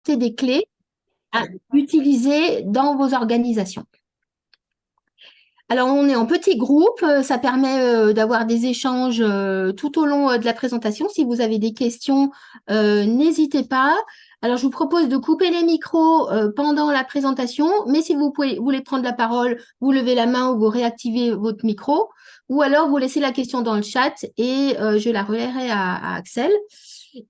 apporter des clés à utiliser dans vos organisations. Alors, on est en petits groupes, ça permet d'avoir des échanges tout au long de la présentation. Si vous avez des questions, n'hésitez pas. Alors, je vous propose de couper les micros pendant la présentation, mais si voulez prendre la parole, vous levez la main ou vous réactivez votre micro, ou alors vous laissez la question dans le chat et je la relayerai à Axel.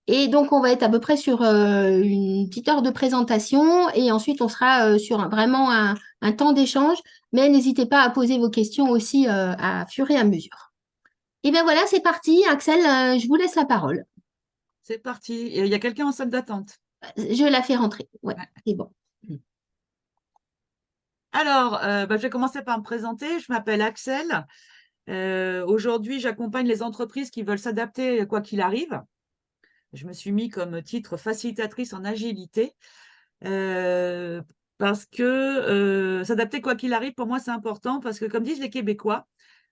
Et donc, on va être à peu près sur une petite heure de présentation et ensuite, on sera sur vraiment un temps d'échange, mais n'hésitez pas à poser vos questions aussi à fur et à mesure. Et bien voilà, c'est parti. Axel, je vous laisse la parole. C'est parti. Il y a quelqu'un en salle d'attente. Je la fais rentrer. Ouais, c'est bon. Alors, je vais commencer par me présenter. Je m'appelle Axel. Aujourd'hui, j'accompagne les entreprises qui veulent s'adapter quoi qu'il arrive. Je me suis mis comme titre facilitatrice en agilité parce que s'adapter quoi qu'il arrive, pour moi, c'est important parce que, comme disent les Québécois,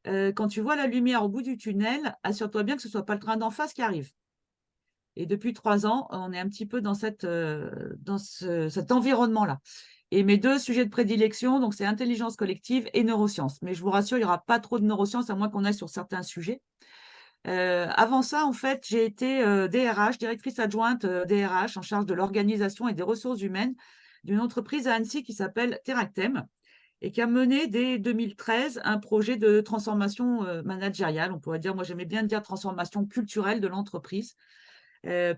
quand tu vois la lumière au bout du tunnel, assure-toi bien que ce ne soit pas le train d'en face qui arrive. Et depuis 3 ans, on est un petit peu dans cet environnement-là. Et mes 2 sujets de prédilection, donc c'est intelligence collective et neurosciences. Mais je vous rassure, il n'y aura pas trop de neurosciences, à moins qu'on aille sur certains sujets. Avant ça, en fait, j'ai été DRH, directrice adjointe DRH, en charge de l'organisation et des ressources humaines d'une entreprise à Annecy qui s'appelle Teractem et qui a mené dès 2013 un projet de transformation managériale. On pourrait dire, moi j'aimais bien dire transformation culturelle de l'entreprise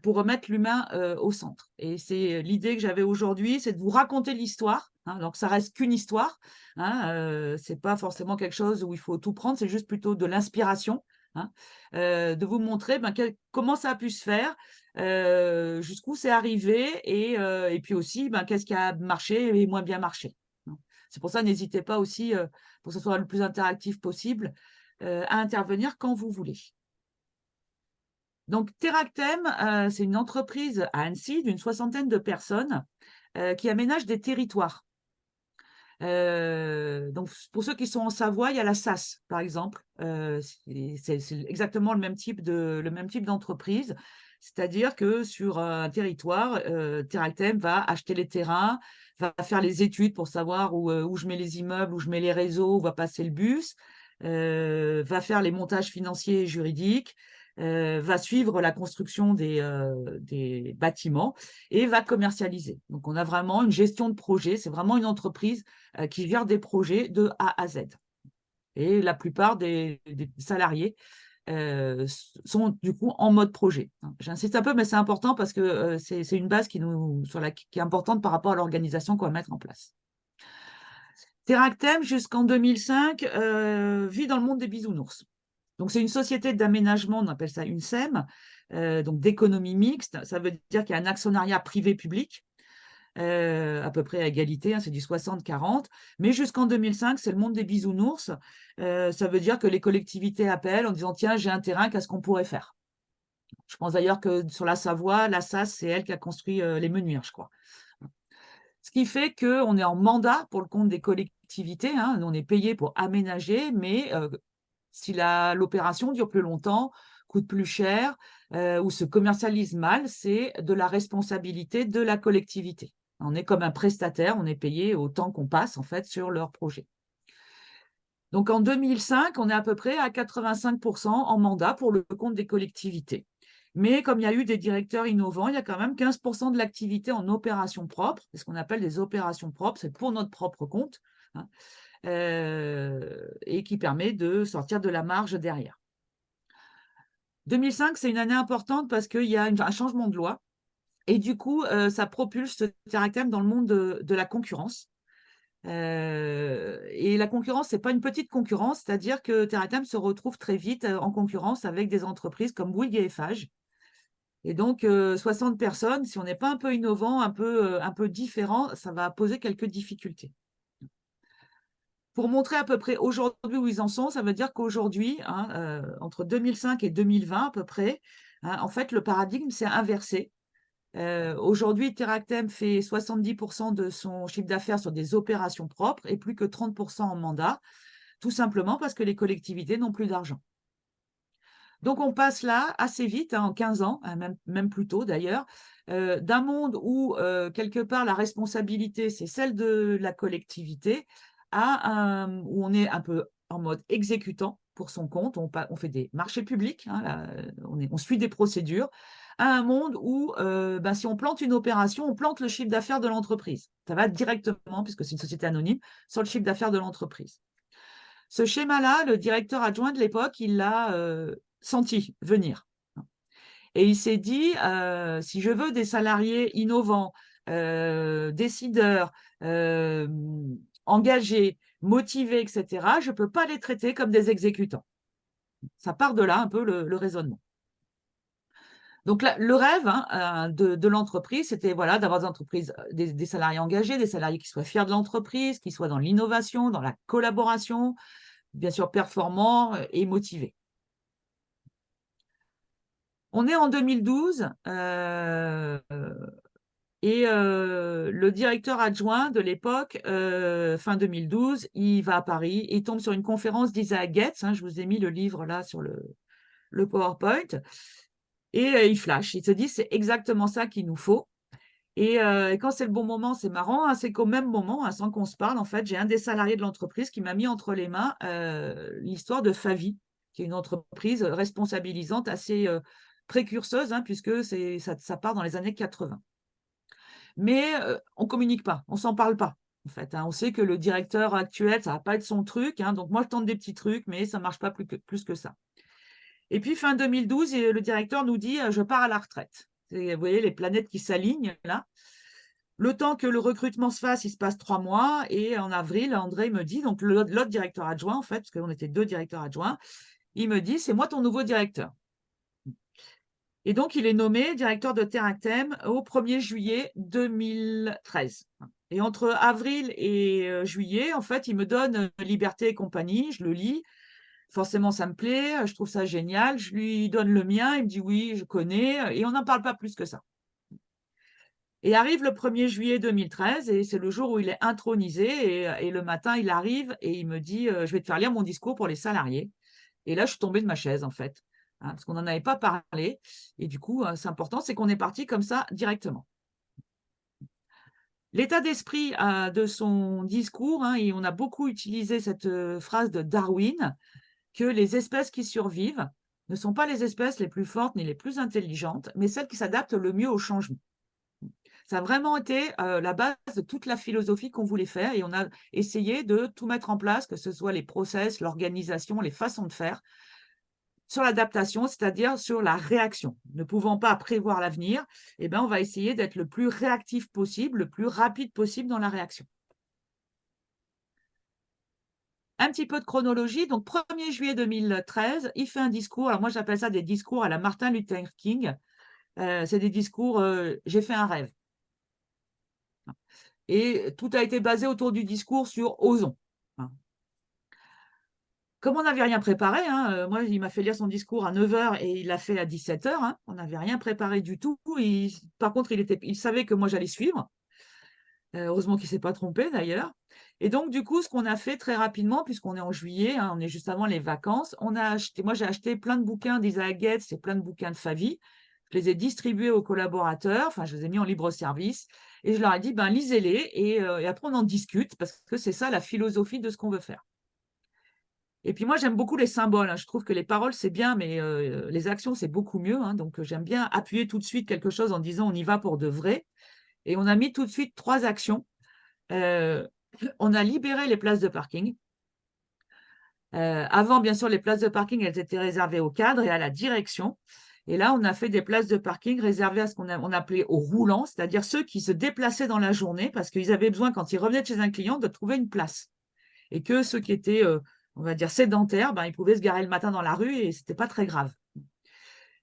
pour remettre l'humain au centre. Et c'est l'idée que j'avais aujourd'hui, c'est de vous raconter l'histoire. Hein, donc, ça reste qu'une histoire. Hein, c'est pas forcément quelque chose où il faut tout prendre, c'est juste plutôt de l'inspiration. Hein, de vous montrer comment ça a pu se faire, jusqu'où c'est arrivé et puis aussi qu'est-ce qui a marché et moins bien marché. Hein. C'est pour ça, n'hésitez pas aussi, pour que ce soit le plus interactif possible, à intervenir quand vous voulez. Donc, Teractem, c'est une entreprise à Annecy d'une 60aine de personnes qui aménage des territoires. Donc, pour ceux qui sont en Savoie, il y a la SAS, par exemple. C'est exactement le même type d'entreprise. C'est-à-dire que sur un territoire, Teractem va acheter les terrains, va faire les études pour savoir où je mets les immeubles, où je mets les réseaux, où va passer le bus, va faire les montages financiers et juridiques, va suivre la construction des bâtiments et va commercialiser. Donc, on a vraiment une gestion de projet. C'est vraiment une entreprise qui gère des projets de A à Z. Et la plupart des salariés sont du coup en mode projet. J'insiste un peu, mais c'est important parce que c'est une base qui est importante par rapport à l'organisation qu'on va mettre en place. Teractem, jusqu'en 2005, vit dans le monde des bisounours. Donc, c'est une société d'aménagement, on appelle ça une SEM, donc d'économie mixte. Ça veut dire qu'il y a un actionnariat privé-public, à peu près à égalité, hein, c'est du 60-40. Mais jusqu'en 2005, c'est le monde des bisounours. Ça veut dire que les collectivités appellent en disant « Tiens, j'ai un terrain, qu'est-ce qu'on pourrait faire ?» Je pense d'ailleurs que sur la Savoie, la SAS, c'est elle qui a construit les menuires, je crois. Ce qui fait qu'on est en mandat pour le compte des collectivités. Hein, on est payé pour aménager, mais si l'opération dure plus longtemps, coûte plus cher ou se commercialise mal, c'est de la responsabilité de la collectivité. On est comme un prestataire, on est payé au temps qu'on passe en fait sur leur projet. Donc en 2005, on est à peu près à 85% en mandat pour le compte des collectivités. Mais comme il y a eu des directeurs innovants, il y a quand même 15% de l'activité en opération propre, c'est ce qu'on appelle des opérations propres, c'est pour notre propre compte. Hein, et qui permet de sortir de la marge derrière. 2005, c'est une année importante parce qu'il y a un changement de loi et du coup, ça propulse Teractem dans le monde de la concurrence. Et la concurrence, ce n'est pas une petite concurrence, c'est-à-dire que Teractem se retrouve très vite en concurrence avec des entreprises comme Bouygues et Eiffage. Et donc, 60 personnes, si on n'est pas un peu innovant, un peu différent, ça va poser quelques difficultés. Pour montrer à peu près aujourd'hui où ils en sont, ça veut dire qu'aujourd'hui, hein, entre 2005 et 2020 à peu près, hein, en fait, le paradigme s'est inversé. Aujourd'hui, Teractem fait 70% de son chiffre d'affaires sur des opérations propres et plus que 30% en mandat, tout simplement parce que les collectivités n'ont plus d'argent. Donc, on passe là assez vite, hein, en 15 ans, hein, même plus tôt d'ailleurs, d'un monde où, quelque part, la responsabilité, c'est celle de la collectivité, où on est un peu en mode exécutant pour son compte, on fait des marchés publics, hein, là, on suit des procédures, à un monde où, si on plante une opération, on plante le chiffre d'affaires de l'entreprise. Ça va directement, puisque c'est une société anonyme, sur le chiffre d'affaires de l'entreprise. Ce schéma-là, le directeur adjoint de l'époque, il l'a senti venir. Et il s'est dit, si je veux des salariés innovants, décideurs, engagés, motivés, etc., je ne peux pas les traiter comme des exécutants. Ça part de là un peu le raisonnement. Donc là, le rêve, hein, de l'entreprise, c'était voilà, d'avoir des entreprises, des salariés engagés, des salariés qui soient fiers de l'entreprise, qui soient dans l'innovation, dans la collaboration, bien sûr performants et motivés. On est en 2012 et le directeur adjoint de l'époque, fin 2012, il va à Paris, il tombe sur une conférence d'Isaac Getz, hein, je vous ai mis le livre là sur le PowerPoint, et il flash, il se dit c'est exactement ça qu'il nous faut. Et quand c'est le bon moment, c'est marrant, hein, c'est qu'au même moment, hein, sans qu'on se parle, en fait, j'ai un des salariés de l'entreprise qui m'a mis entre les mains l'histoire de Favi, qui est une entreprise responsabilisante assez précurseuse, hein, puisque ça part dans les années 80. Mais on ne communique pas, on ne s'en parle pas. En fait, hein. On sait que le directeur actuel, ça ne va pas être son truc. Hein, donc moi, je tente des petits trucs, mais ça ne marche pas plus que ça. Et puis, fin 2012, le directeur nous dit je pars à la retraite. Vous voyez les planètes qui s'alignent là. Le temps que le recrutement se fasse, il se passe 3 mois. Et en avril, André me dit, donc l'autre directeur adjoint, en fait, parce qu'on était 2 directeurs adjoints, il me dit c'est moi ton nouveau directeur. Et donc, il est nommé directeur de Teractem au 1er juillet 2013. Et entre avril et juillet, en fait, il me donne Liberté et compagnie, je le lis. Forcément, ça me plaît, je trouve ça génial. Je lui donne le mien, il me dit oui, je connais, et on n'en parle pas plus que ça. Et arrive le 1er juillet 2013, et c'est le jour où il est intronisé, et le matin, il arrive et il me dit je vais te faire lire mon discours pour les salariés. Et là, je suis tombée de ma chaise, en fait, hein, parce qu'on n'en avait pas parlé. Et du coup, c'est important, c'est qu'on est parti comme ça directement. L'état d'esprit de son discours, hein, et on a beaucoup utilisé cette phrase de Darwin, que les espèces qui survivent ne sont pas les espèces les plus fortes ni les plus intelligentes, mais celles qui s'adaptent le mieux au changement. Ça a vraiment été la base de toute la philosophie qu'on voulait faire, et on a essayé de tout mettre en place, que ce soit les process, l'organisation, les façons de faire, sur l'adaptation, c'est-à-dire sur la réaction. Ne pouvant pas prévoir l'avenir, on va essayer d'être le plus réactif possible, le plus rapide possible dans la réaction. Un petit peu de chronologie. Donc, 1er juillet 2013, il fait un discours. Alors, moi, j'appelle ça des discours à la Martin Luther King. C'est des discours « j'ai fait un rêve ». Et tout a été basé autour du discours sur « osons ». Comme on n'avait rien préparé, hein, moi, il m'a fait lire son discours à 9 h et il l'a fait à 17 h. Hein, on n'avait rien préparé du tout. Par contre, il savait que moi, j'allais suivre. Heureusement qu'il ne s'est pas trompé, d'ailleurs. Et donc, du coup, ce qu'on a fait très rapidement, puisqu'on est en juillet, hein, on est juste avant les vacances, moi, j'ai acheté plein de bouquins d'Isaac Getz et plein de bouquins de Favi. Je les ai distribués aux collaborateurs, enfin, je les ai mis en libre service. Et je leur ai dit, lisez-les et après, on en discute, parce que c'est ça la philosophie de ce qu'on veut faire. Et puis moi, j'aime beaucoup les symboles, hein. Je trouve que les paroles, c'est bien, mais les actions, c'est beaucoup mieux, hein. Donc, j'aime bien appuyer tout de suite quelque chose en disant on y va pour de vrai. Et on a mis tout de suite 3 actions. On a libéré les places de parking. Avant, bien sûr, les places de parking, elles étaient réservées au cadre et à la direction. Et là, on a fait des places de parking réservées à ce on appelait aux roulants, c'est-à-dire ceux qui se déplaçaient dans la journée parce qu'ils avaient besoin, quand ils revenaient de chez un client, de trouver une place. Et que ceux qui étaient, on va dire, sédentaires, ils pouvaient se garer le matin dans la rue et ce n'était pas très grave.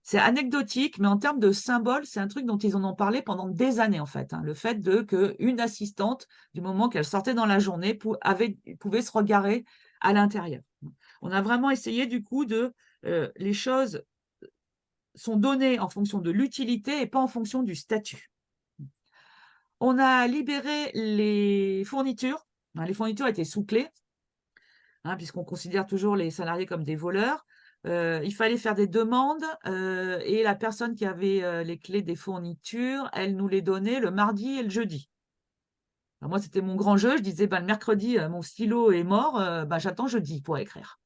C'est anecdotique, mais en termes de symbole, c'est un truc dont ils en ont parlé pendant des années, en fait. Hein, le fait qu'une assistante, du moment qu'elle sortait dans la journée, pouvait se regarer à l'intérieur. On a vraiment essayé, du coup, les choses sont données en fonction de l'utilité et pas en fonction du statut. On a libéré les fournitures. Les fournitures étaient sous clé, hein, puisqu'on considère toujours les salariés comme des voleurs. il fallait faire des demandes et la personne qui avait les clés des fournitures, elle nous les donnait le mardi et le jeudi. Alors moi, c'était mon grand jeu. Je disais, le mercredi, mon stylo est mort, j'attends jeudi pour écrire.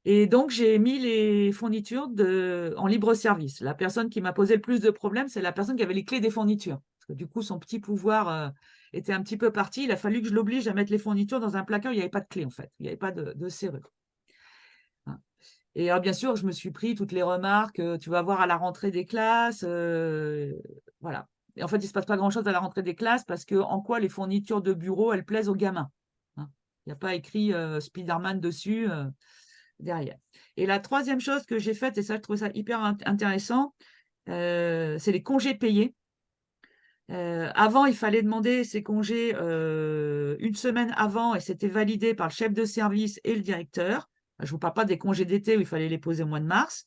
Et donc, j'ai mis les fournitures en libre service. La personne qui m'a posé le plus de problèmes, c'est la personne qui avait les clés des fournitures. Parce que du coup, son petit pouvoir était un petit peu parti. Il a fallu que je l'oblige à mettre les fournitures dans un placard où il n'y avait pas de clé, en fait. Il n'y avait pas de serrure. Hein. Et alors, bien sûr, je me suis pris toutes les remarques. Tu vas voir à la rentrée des classes. Voilà. Et en fait, il ne se passe pas grand-chose à la rentrée des classes parce que en quoi les fournitures de bureau, elles plaisent aux gamins. Hein. Il n'y a pas écrit Spider-Man dessus derrière. Et la troisième chose que j'ai faite, et ça, je trouve ça hyper intéressant, c'est les congés payés. Avant, il fallait demander ces congés une semaine avant et c'était validé par le chef de service et le directeur. Je ne vous parle pas des congés d'été où il fallait les poser au mois de mars.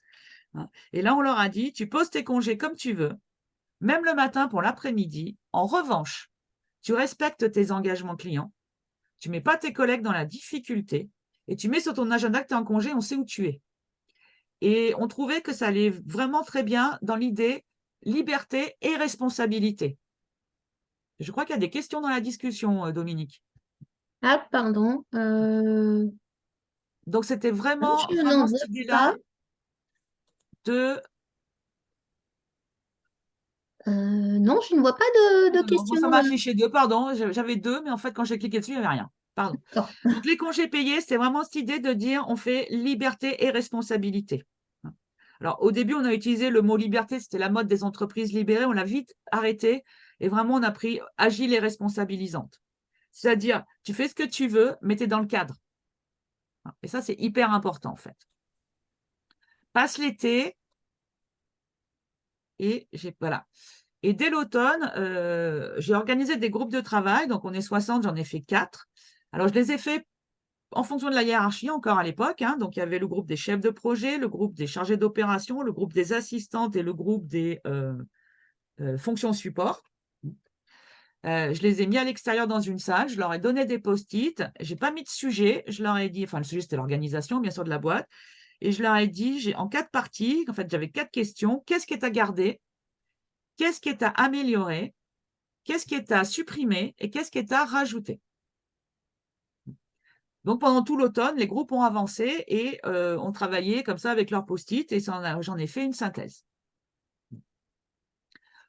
Hein. Et là, on leur a dit, tu poses tes congés comme tu veux, même le matin pour l'après-midi. En revanche, tu respectes tes engagements clients, tu ne mets pas tes collègues dans la difficulté et tu mets sur ton agenda que tu es en congé, on sait où tu es. Et on trouvait que ça allait vraiment très bien dans l'idée liberté et responsabilité. Je crois qu'il y a des questions dans la discussion, Dominique. Ah, pardon. Donc, c'était Je n'en vraiment vois cette idée-là pas. de… Non, je ne vois pas de Non, bon, questions. ça m'a affiché deux, pardon. J'avais deux, mais en fait, quand j'ai cliqué dessus, il n'y avait rien. Pardon. D'accord. Donc, les congés payés, c'était vraiment cette idée de dire on fait liberté et responsabilité. Alors, au début, on a utilisé le mot liberté, c'était la mode des entreprises libérées. On l'a vite arrêté et vraiment, on a pris agile et responsabilisante. C'est-à-dire, tu fais ce que tu veux, mais tu es dans le cadre. Et ça, c'est hyper important, en fait. Passe l'été et voilà. Et dès l'automne, j'ai organisé des groupes de travail. Donc, on est 60, j'en ai fait 4. Alors, je les ai fait en fonction de la hiérarchie encore à l'époque. Hein. Donc, il y avait le groupe des chefs de projet, le groupe des chargés d'opération, le groupe des assistantes et le groupe des fonctions support. Je les ai mis à l'extérieur dans une salle, je leur ai donné des post-it, je n'ai pas mis de sujet, je leur ai dit, enfin le sujet c'était l'organisation bien sûr de la boîte, et je leur ai dit, en 4 parties, en fait j'avais 4 questions, qu'est-ce qui est à garder, qu'est-ce qui est à améliorer, qu'est-ce qui est à supprimer et qu'est-ce qui est à rajouter. Donc pendant tout l'automne, les groupes ont avancé et ont travaillé comme ça avec leurs post-it et j'en ai fait une synthèse.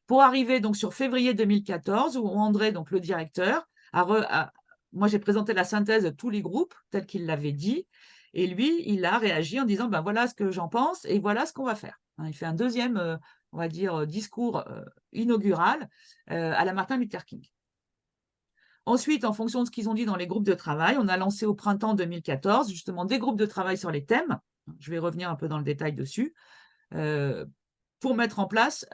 Pour arriver donc sur février 2014, où André, donc le directeur, moi j'ai présenté la synthèse de tous les groupes, tel qu'il l'avait dit, et lui, il a réagi en disant, voilà ce que j'en pense et voilà ce qu'on va faire. Hein, il fait un deuxième, on va dire, discours inaugural à la Martin Luther King. Ensuite, en fonction de ce qu'ils ont dit dans les groupes de travail, on a lancé au printemps 2014 justement des groupes de travail sur les thèmes. Je vais revenir un peu dans le détail dessus. Pour mettre en place,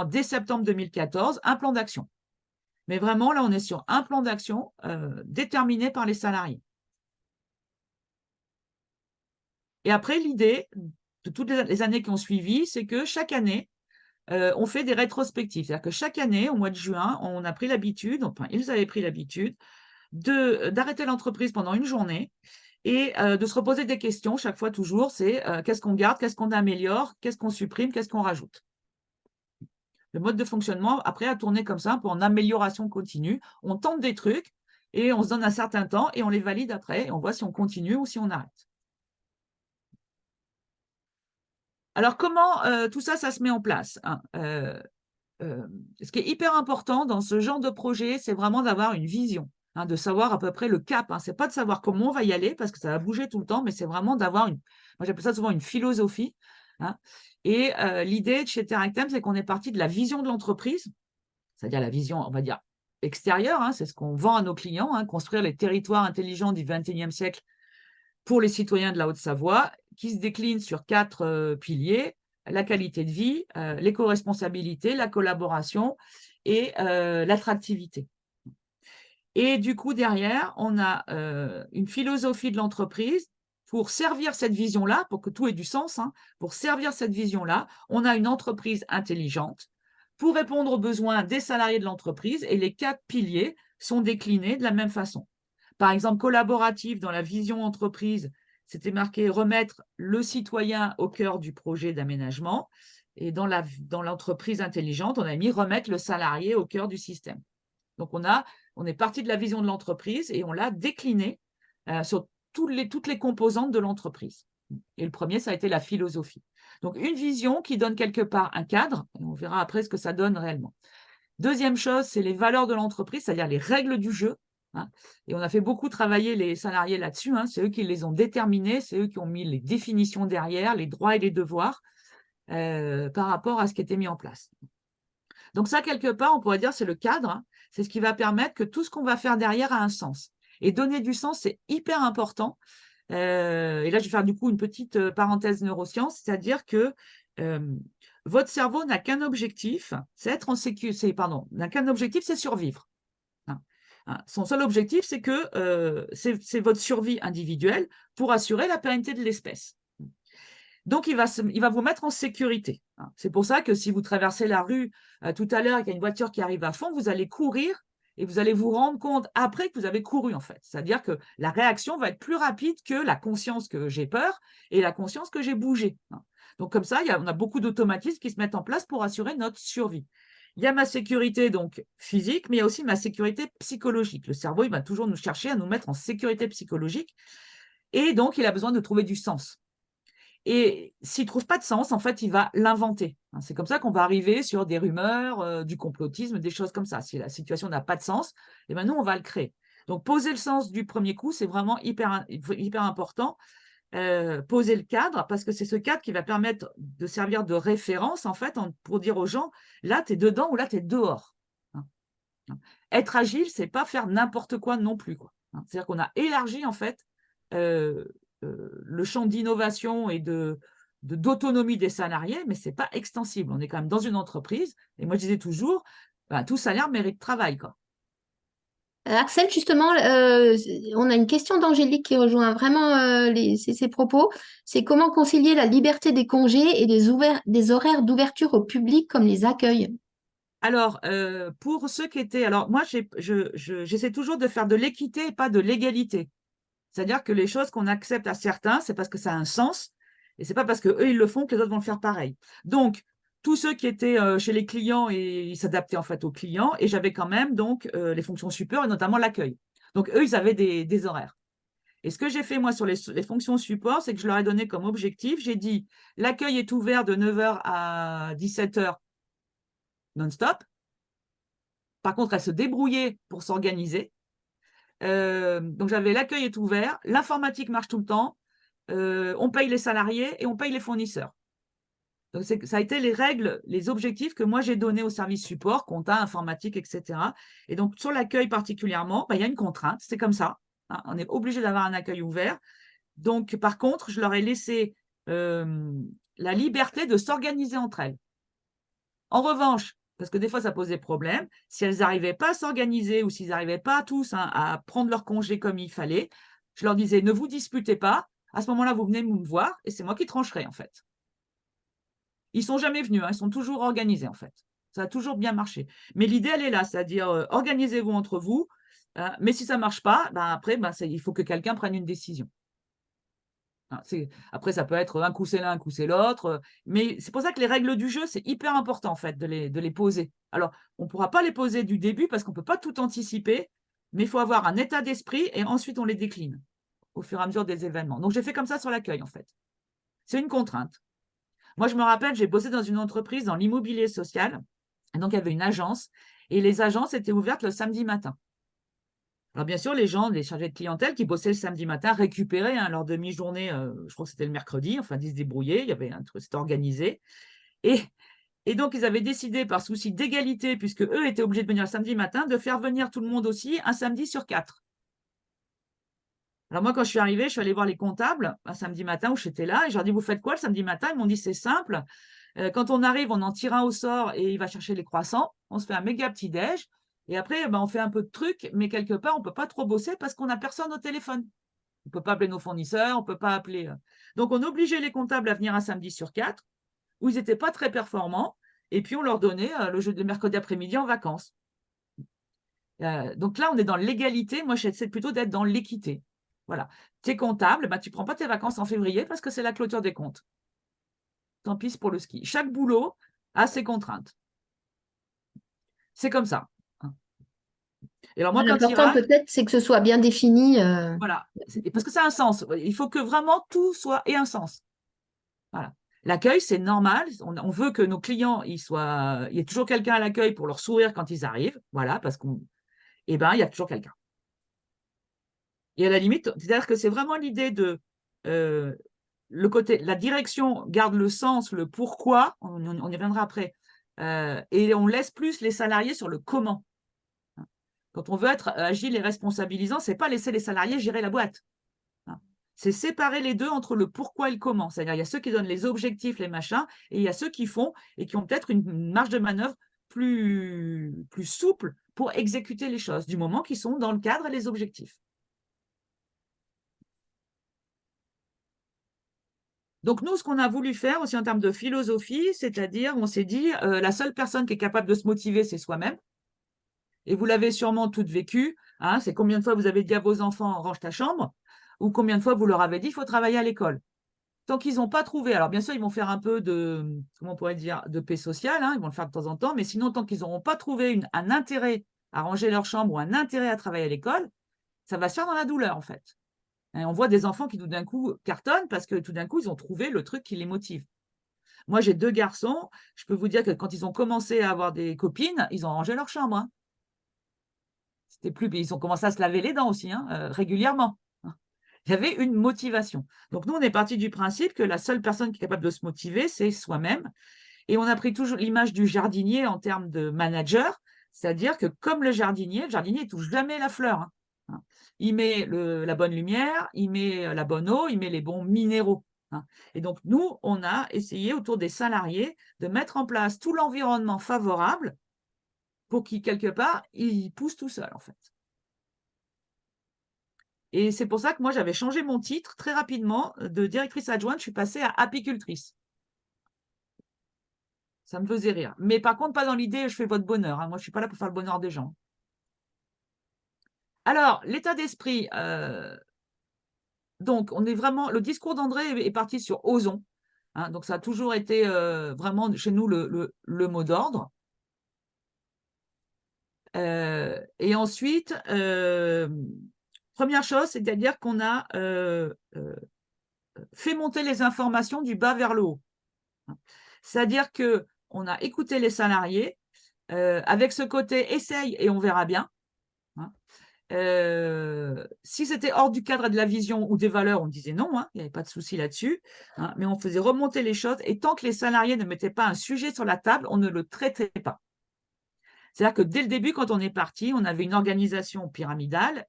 dès septembre 2014, un plan d'action. Mais vraiment, là, on est sur un plan d'action déterminé par les salariés. Et après, l'idée de toutes les années qui ont suivi, c'est que chaque année, on fait des rétrospectives. C'est-à-dire que chaque année, au mois de juin, on a pris l'habitude, enfin, ils avaient pris l'habitude d'arrêter l'entreprise pendant une journée et de se reposer des questions, chaque fois toujours, c'est qu'est-ce qu'on garde, qu'est-ce qu'on améliore, qu'est-ce qu'on supprime, qu'est-ce qu'on rajoute. Le mode de fonctionnement, après, a tourné comme ça, un peu en amélioration continue. On tente des trucs et on se donne un certain temps et on les valide après et on voit si on continue ou si on arrête. Alors, comment tout ça, ça se met en place, hein, ce qui est hyper important dans ce genre de projet, c'est vraiment d'avoir une vision, hein, de savoir à peu près le cap. Hein. Ce n'est pas de savoir comment on va y aller parce que ça va bouger tout le temps, mais c'est vraiment d'avoir moi j'appelle ça souvent une philosophie. Hein. Et l'idée de chez Teractem, c'est qu'on est parti de la vision de l'entreprise, c'est-à-dire la vision, on va dire, extérieure, hein, c'est ce qu'on vend à nos clients, hein, construire les territoires intelligents du XXIe siècle pour les citoyens de la Haute-Savoie, qui se décline sur 4 piliers: la qualité de vie, l'éco-responsabilité, la collaboration et l'attractivité. Et du coup, derrière, on a une philosophie de l'entreprise pour servir cette vision-là, pour que tout ait du sens, hein, pour servir cette vision-là, on a une entreprise intelligente pour répondre aux besoins des salariés de l'entreprise et les 4 piliers sont déclinés de la même façon. Par exemple, collaboratif dans la vision entreprise, c'était marqué remettre le citoyen au cœur du projet d'aménagement. Et dans l'entreprise intelligente, on a mis remettre le salarié au cœur du système. Donc, on est parti de la vision de l'entreprise et on l'a décliné sur toutes les composantes de l'entreprise. Et le premier, ça a été la philosophie. Donc, une vision qui donne quelque part un cadre, et on verra après ce que ça donne réellement. Deuxième chose, c'est les valeurs de l'entreprise, c'est-à-dire les règles du jeu. Et on a fait beaucoup travailler les salariés là-dessus. C'est eux qui les ont déterminés, c'est eux qui ont mis les définitions derrière, les droits et les devoirs par rapport à ce qui était mis en place. Donc ça, quelque part, on pourrait dire c'est le cadre, c'est ce qui va permettre que tout ce qu'on va faire derrière a un sens. Et donner du sens, c'est hyper important. Et là, je vais faire du coup une petite parenthèse neurosciences, c'est-à-dire que votre cerveau n'a qu'un objectif, c'est être en sécurité, n'a qu'un objectif, c'est survivre. Son seul objectif, c'est que c'est votre survie individuelle pour assurer la pérennité de l'espèce. Donc, il va vous mettre en sécurité. C'est pour ça que si vous traversez la rue tout à l'heure et qu'il y a une voiture qui arrive à fond, vous allez courir et vous allez vous rendre compte après que vous avez couru, en fait. C'est-à-dire que la réaction va être plus rapide que la conscience que j'ai peur et la conscience que j'ai bougé. Donc, comme ça, on a beaucoup d'automatismes qui se mettent en place pour assurer notre survie. Il y a ma sécurité donc physique, mais il y a aussi ma sécurité psychologique. Le cerveau, il va toujours nous chercher à nous mettre en sécurité psychologique. Et donc, il a besoin de trouver du sens. Et s'il ne trouve pas de sens, en fait, il va l'inventer. C'est comme ça qu'on va arriver sur des rumeurs, du complotisme, des choses comme ça. Si la situation n'a pas de sens, eh ben nous, on va le créer. Donc, poser le sens du premier coup, c'est vraiment hyper important. Poser le cadre, parce que c'est ce cadre qui va permettre de servir de référence, en fait, pour dire aux gens, là, tu es dedans ou là, tu es dehors. Être agile, c'est pas faire n'importe quoi non plus. C'est-à-dire qu'on a élargi, en fait, le champ d'innovation et d'autonomie des salariés, mais ce n'est pas extensible. On est quand même dans une entreprise, et moi je disais toujours, tout salaire mérite travail. Axel, justement, on a une question d'Angélique qui rejoint vraiment ses propos. C'est comment concilier la liberté des congés et des horaires d'ouverture au public comme les accueils? Alors, pour ceux qui étaient… Alors, moi, j'essaie toujours de faire de l'équité et pas de l'égalité. C'est-à-dire que les choses qu'on accepte à certains, c'est parce que ça a un sens, et c'est pas parce qu'eux, ils le font que les autres vont le faire pareil. Donc, tous ceux qui étaient chez les clients, et ils s'adaptaient en fait aux clients, et j'avais quand même donc les fonctions support, et notamment l'accueil. Donc, eux, ils avaient des horaires. Et ce que j'ai fait, moi, sur les fonctions support, c'est que je leur ai donné comme objectif, j'ai dit, l'accueil est ouvert de 9 h à 17 h non-stop. Par contre, elles se débrouillaient pour s'organiser. Donc, j'avais l'accueil est ouvert, l'informatique marche tout le temps, on paye les salariés et on paye les fournisseurs. Donc, ça a été les règles, les objectifs que moi j'ai donnés au service support, compta, informatique, etc. Et donc, sur l'accueil particulièrement, il y a une contrainte, c'est comme ça. On est obligé d'avoir un accueil ouvert. Donc, par contre, je leur ai laissé la liberté de s'organiser entre elles. En revanche, parce que des fois, ça posait problème, si elles n'arrivaient pas à s'organiser ou s'ils n'arrivaient pas tous à prendre leur congé comme il fallait, je leur disais, ne vous disputez pas, à ce moment-là, vous venez me voir et c'est moi qui trancherai, en fait. Ils ne sont jamais venus, ils sont toujours organisés, en fait. Ça a toujours bien marché. Mais l'idée, elle est là, c'est-à-dire, organisez-vous entre vous, mais si ça ne marche pas, après, il faut que quelqu'un prenne une décision. Après, ça peut être un coup c'est l'un, un coup c'est l'autre. Mais c'est pour ça que les règles du jeu, c'est hyper important en fait de les poser. Alors, on ne pourra pas les poser du début parce qu'on ne peut pas tout anticiper, mais il faut avoir un état d'esprit et ensuite on les décline au fur et à mesure des événements. Donc, j'ai fait comme ça sur l'accueil en fait. C'est une contrainte. Moi, je me rappelle, j'ai bossé dans une entreprise dans l'immobilier social. Et donc, il y avait une agence et les agences étaient ouvertes le samedi matin. Alors, bien sûr, les gens, les chargés de clientèle qui bossaient le samedi matin récupéraient leur demi-journée, je crois que c'était le mercredi, enfin, ils se débrouillaient, il y avait un truc, c'était organisé. Et donc, ils avaient décidé, par souci d'égalité, puisque eux étaient obligés de venir le samedi matin, de faire venir tout le monde aussi un samedi sur 4. Alors, moi, quand je suis arrivée, je suis allée voir les comptables un samedi matin où j'étais là, et je leur ai dit, vous faites quoi le samedi matin? Ils m'ont dit, c'est simple. Quand on arrive, on en tire un au sort et il va chercher les croissants. On se fait un méga petit-déj. Et après, on fait un peu de trucs, mais quelque part, on ne peut pas trop bosser parce qu'on n'a personne au téléphone. On ne peut pas appeler nos fournisseurs, on ne peut pas appeler. Donc, on obligeait les comptables à venir un samedi sur 4, où ils n'étaient pas très performants, et puis on leur donnait le mercredi après-midi en vacances. Donc là, on est dans l'égalité. Moi, j'essaie plutôt d'être dans l'équité. Voilà. Tu es comptable, tu ne prends pas tes vacances en février parce que c'est la clôture des comptes. Tant pis pour le ski. Chaque boulot a ses contraintes. C'est comme ça. Et alors moi, quand L'important peut-être, c'est que ce soit bien défini. voilà, parce que ça a un sens. Il faut que vraiment tout ait un sens. Voilà. L'accueil, c'est normal. On veut que nos clients, il y ait toujours quelqu'un à l'accueil pour leur sourire quand ils arrivent. Voilà, parce il y a toujours quelqu'un. Et à la limite, c'est-à-dire que c'est vraiment l'idée de le côté, la direction garde le sens, le pourquoi, on y reviendra après, et on laisse plus les salariés sur le comment. Quand on veut être agile et responsabilisant, c'est pas laisser les salariés gérer la boîte. C'est séparer les deux entre le pourquoi et le comment. C'est-à-dire, il y a ceux qui donnent les objectifs, les machins, et il y a ceux qui font et qui ont peut-être une marge de manœuvre plus souple pour exécuter les choses, du moment qu'ils sont dans le cadre et les objectifs. Donc, nous, ce qu'on a voulu faire aussi en termes de philosophie, c'est-à-dire, on s'est dit, la seule personne qui est capable de se motiver, c'est soi-même. Et vous l'avez sûrement toutes vécu. Hein, c'est combien de fois vous avez dit à vos enfants, range ta chambre, ou combien de fois vous leur avez dit, il faut travailler à l'école. Tant qu'ils n'ont pas trouvé, alors bien sûr, ils vont faire un peu de, comment on pourrait dire, de paix sociale, hein, ils vont le faire de temps en temps, mais sinon, tant qu'ils n'auront pas trouvé un intérêt à ranger leur chambre ou un intérêt à travailler à l'école, ça va se faire dans la douleur, en fait. Et on voit des enfants qui, tout d'un coup, cartonnent parce que tout d'un coup, ils ont trouvé le truc qui les motive. Moi, j'ai 2 garçons. Je peux vous dire que quand ils ont commencé à avoir des copines, ils ont rangé leur chambre. Hein. Ils ont commencé à se laver les dents aussi, hein, régulièrement. Il y avait une motivation. Donc, nous, on est parti du principe que la seule personne qui est capable de se motiver, c'est soi-même. Et on a pris toujours l'image du jardinier en termes de manager, c'est-à-dire que comme le jardinier ne touche jamais la fleur. Hein. Il met la bonne lumière, il met la bonne eau, il met les bons minéraux. Hein. Et donc, nous, on a essayé autour des salariés de mettre en place tout l'environnement favorable pour qu'ils, quelque part, ils poussent tout seuls, en fait. Et c'est pour ça que moi, j'avais changé mon titre très rapidement. De directrice adjointe, je suis passée à apicultrice. Ça me faisait rire. Mais par contre, pas dans l'idée, je fais votre bonheur. Hein. Moi, je ne suis pas là pour faire le bonheur des gens. Alors, l'état d'esprit. Donc, on est vraiment. Le discours d'André est parti sur osons. Hein. Donc, ça a toujours été vraiment chez nous le mot d'ordre. Et ensuite, première chose, c'est-à-dire qu'on a fait monter les informations du bas vers le haut. C'est-à-dire qu'on a écouté les salariés avec ce côté essaye et on verra bien. Hein. Si c'était hors du cadre de la vision ou des valeurs, on disait non, hein, il n'y avait pas de souci là-dessus, hein, mais on faisait remonter les choses et tant que les salariés ne mettaient pas un sujet sur la table, on ne le traitait pas. C'est-à-dire que dès le début, quand on est parti, on avait une organisation pyramidale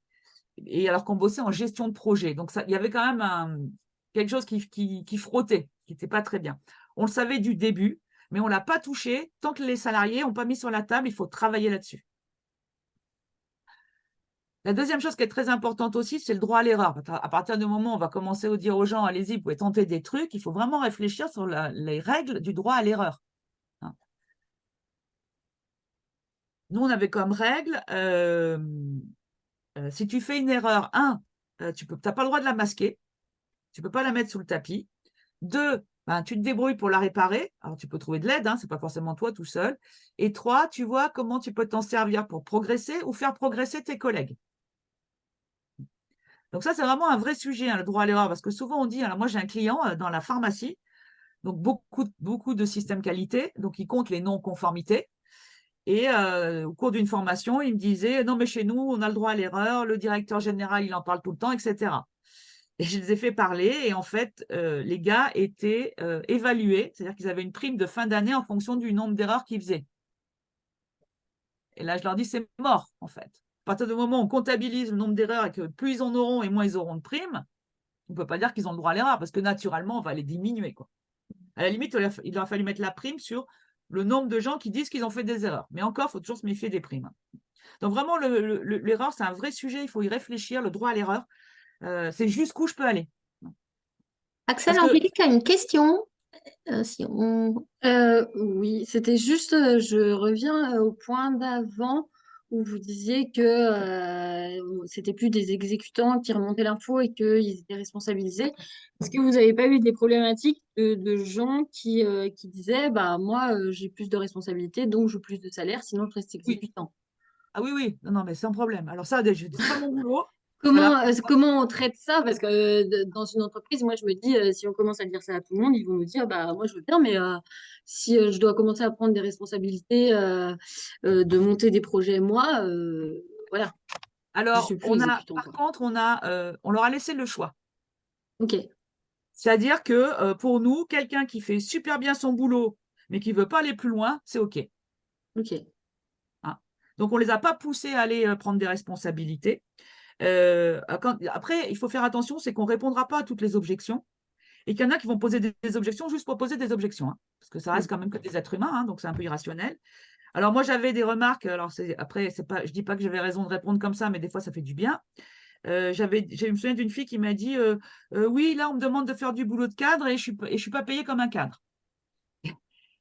et alors qu'on bossait en gestion de projet. Donc, il y avait quand même quelque chose qui frottait, qui n'était pas très bien. On le savait du début, mais on ne l'a pas touché. Tant que les salariés n'ont pas mis sur la table, il faut travailler là-dessus. La deuxième chose qui est très importante aussi, c'est le droit à l'erreur. À partir du moment où on va commencer à dire aux gens, allez-y, vous pouvez tenter des trucs, il faut vraiment réfléchir sur les règles du droit à l'erreur. Hein. Nous, on avait comme règle, si tu fais une erreur, tu n'as pas le droit de la masquer, tu ne peux pas la mettre sous le tapis. 2, tu te débrouilles pour la réparer. Alors, tu peux trouver de l'aide, hein, ce n'est pas forcément toi tout seul. Et 3, tu vois comment tu peux t'en servir pour progresser ou faire progresser tes collègues. Donc ça, c'est vraiment un vrai sujet, hein, le droit à l'erreur, parce que souvent on dit, alors moi j'ai un client dans la pharmacie, donc beaucoup de systèmes qualité, donc il compte les non-conformités. Et au cours d'une formation, il me disait, non mais chez nous, on a le droit à l'erreur, le directeur général, il en parle tout le temps, etc. Et je les ai fait parler, et en fait, les gars étaient évalués, c'est-à-dire qu'ils avaient une prime de fin d'année en fonction du nombre d'erreurs qu'ils faisaient. Et là, je leur dis, c'est mort, en fait. À partir du moment où on comptabilise le nombre d'erreurs et que plus ils en auront et moins ils auront de primes, on ne peut pas dire qu'ils ont le droit à l'erreur parce que naturellement, on va les diminuer. Quoi. À la limite, il aurait fallu mettre la prime sur le nombre de gens qui disent qu'ils ont fait des erreurs. Mais encore, il faut toujours se méfier des primes. Donc vraiment, l'erreur, c'est un vrai sujet. Il faut y réfléchir. Le droit à l'erreur, c'est jusqu'où je peux aller. Axel, Angélique a une question. Oui, c'était juste, je reviens au point d'avant où vous disiez que c'était plus des exécutants qui remontaient l'info et qu'ils étaient responsabilisés. Est-ce que vous n'avez pas eu des problématiques de gens qui disaient, bah moi j'ai plus de responsabilités, donc je veux plus de salaire, sinon je reste Oui. exécutant. Ah oui, oui, non, non, mais sans problème. Alors ça, c'est pas mon boulot. Comment, Voilà. comment on traite ça? Parce que dans une entreprise, moi, je me dis, si on commence à dire ça à tout le monde, ils vont nous dire, bah, moi, je veux bien, mais si je dois commencer à prendre des responsabilités, de monter des projets, moi, voilà, je Alors, suis plus exécutant, par quoi. contre, on leur a laissé le choix. Ok, C'est-à-dire que pour nous, quelqu'un qui fait super bien son boulot, mais qui veut pas aller plus loin, c'est OK. ok, Hein. Donc, on les a pas poussés à aller prendre des responsabilités. Après, il faut faire attention, c'est qu'on répondra pas à toutes les objections et qu'il y en a qui vont poser des objections juste pour poser des objections, hein, parce que ça reste quand même que des êtres humains, hein, donc c'est un peu irrationnel. Alors moi, j'avais des remarques. Alors après, c'est pas, je dis pas que j'avais raison de répondre comme ça, mais des fois, ça fait du bien. Je me souviens d'une fille qui m'a dit oui, là, on me demande de faire du boulot de cadre et je suis pas payée comme un cadre.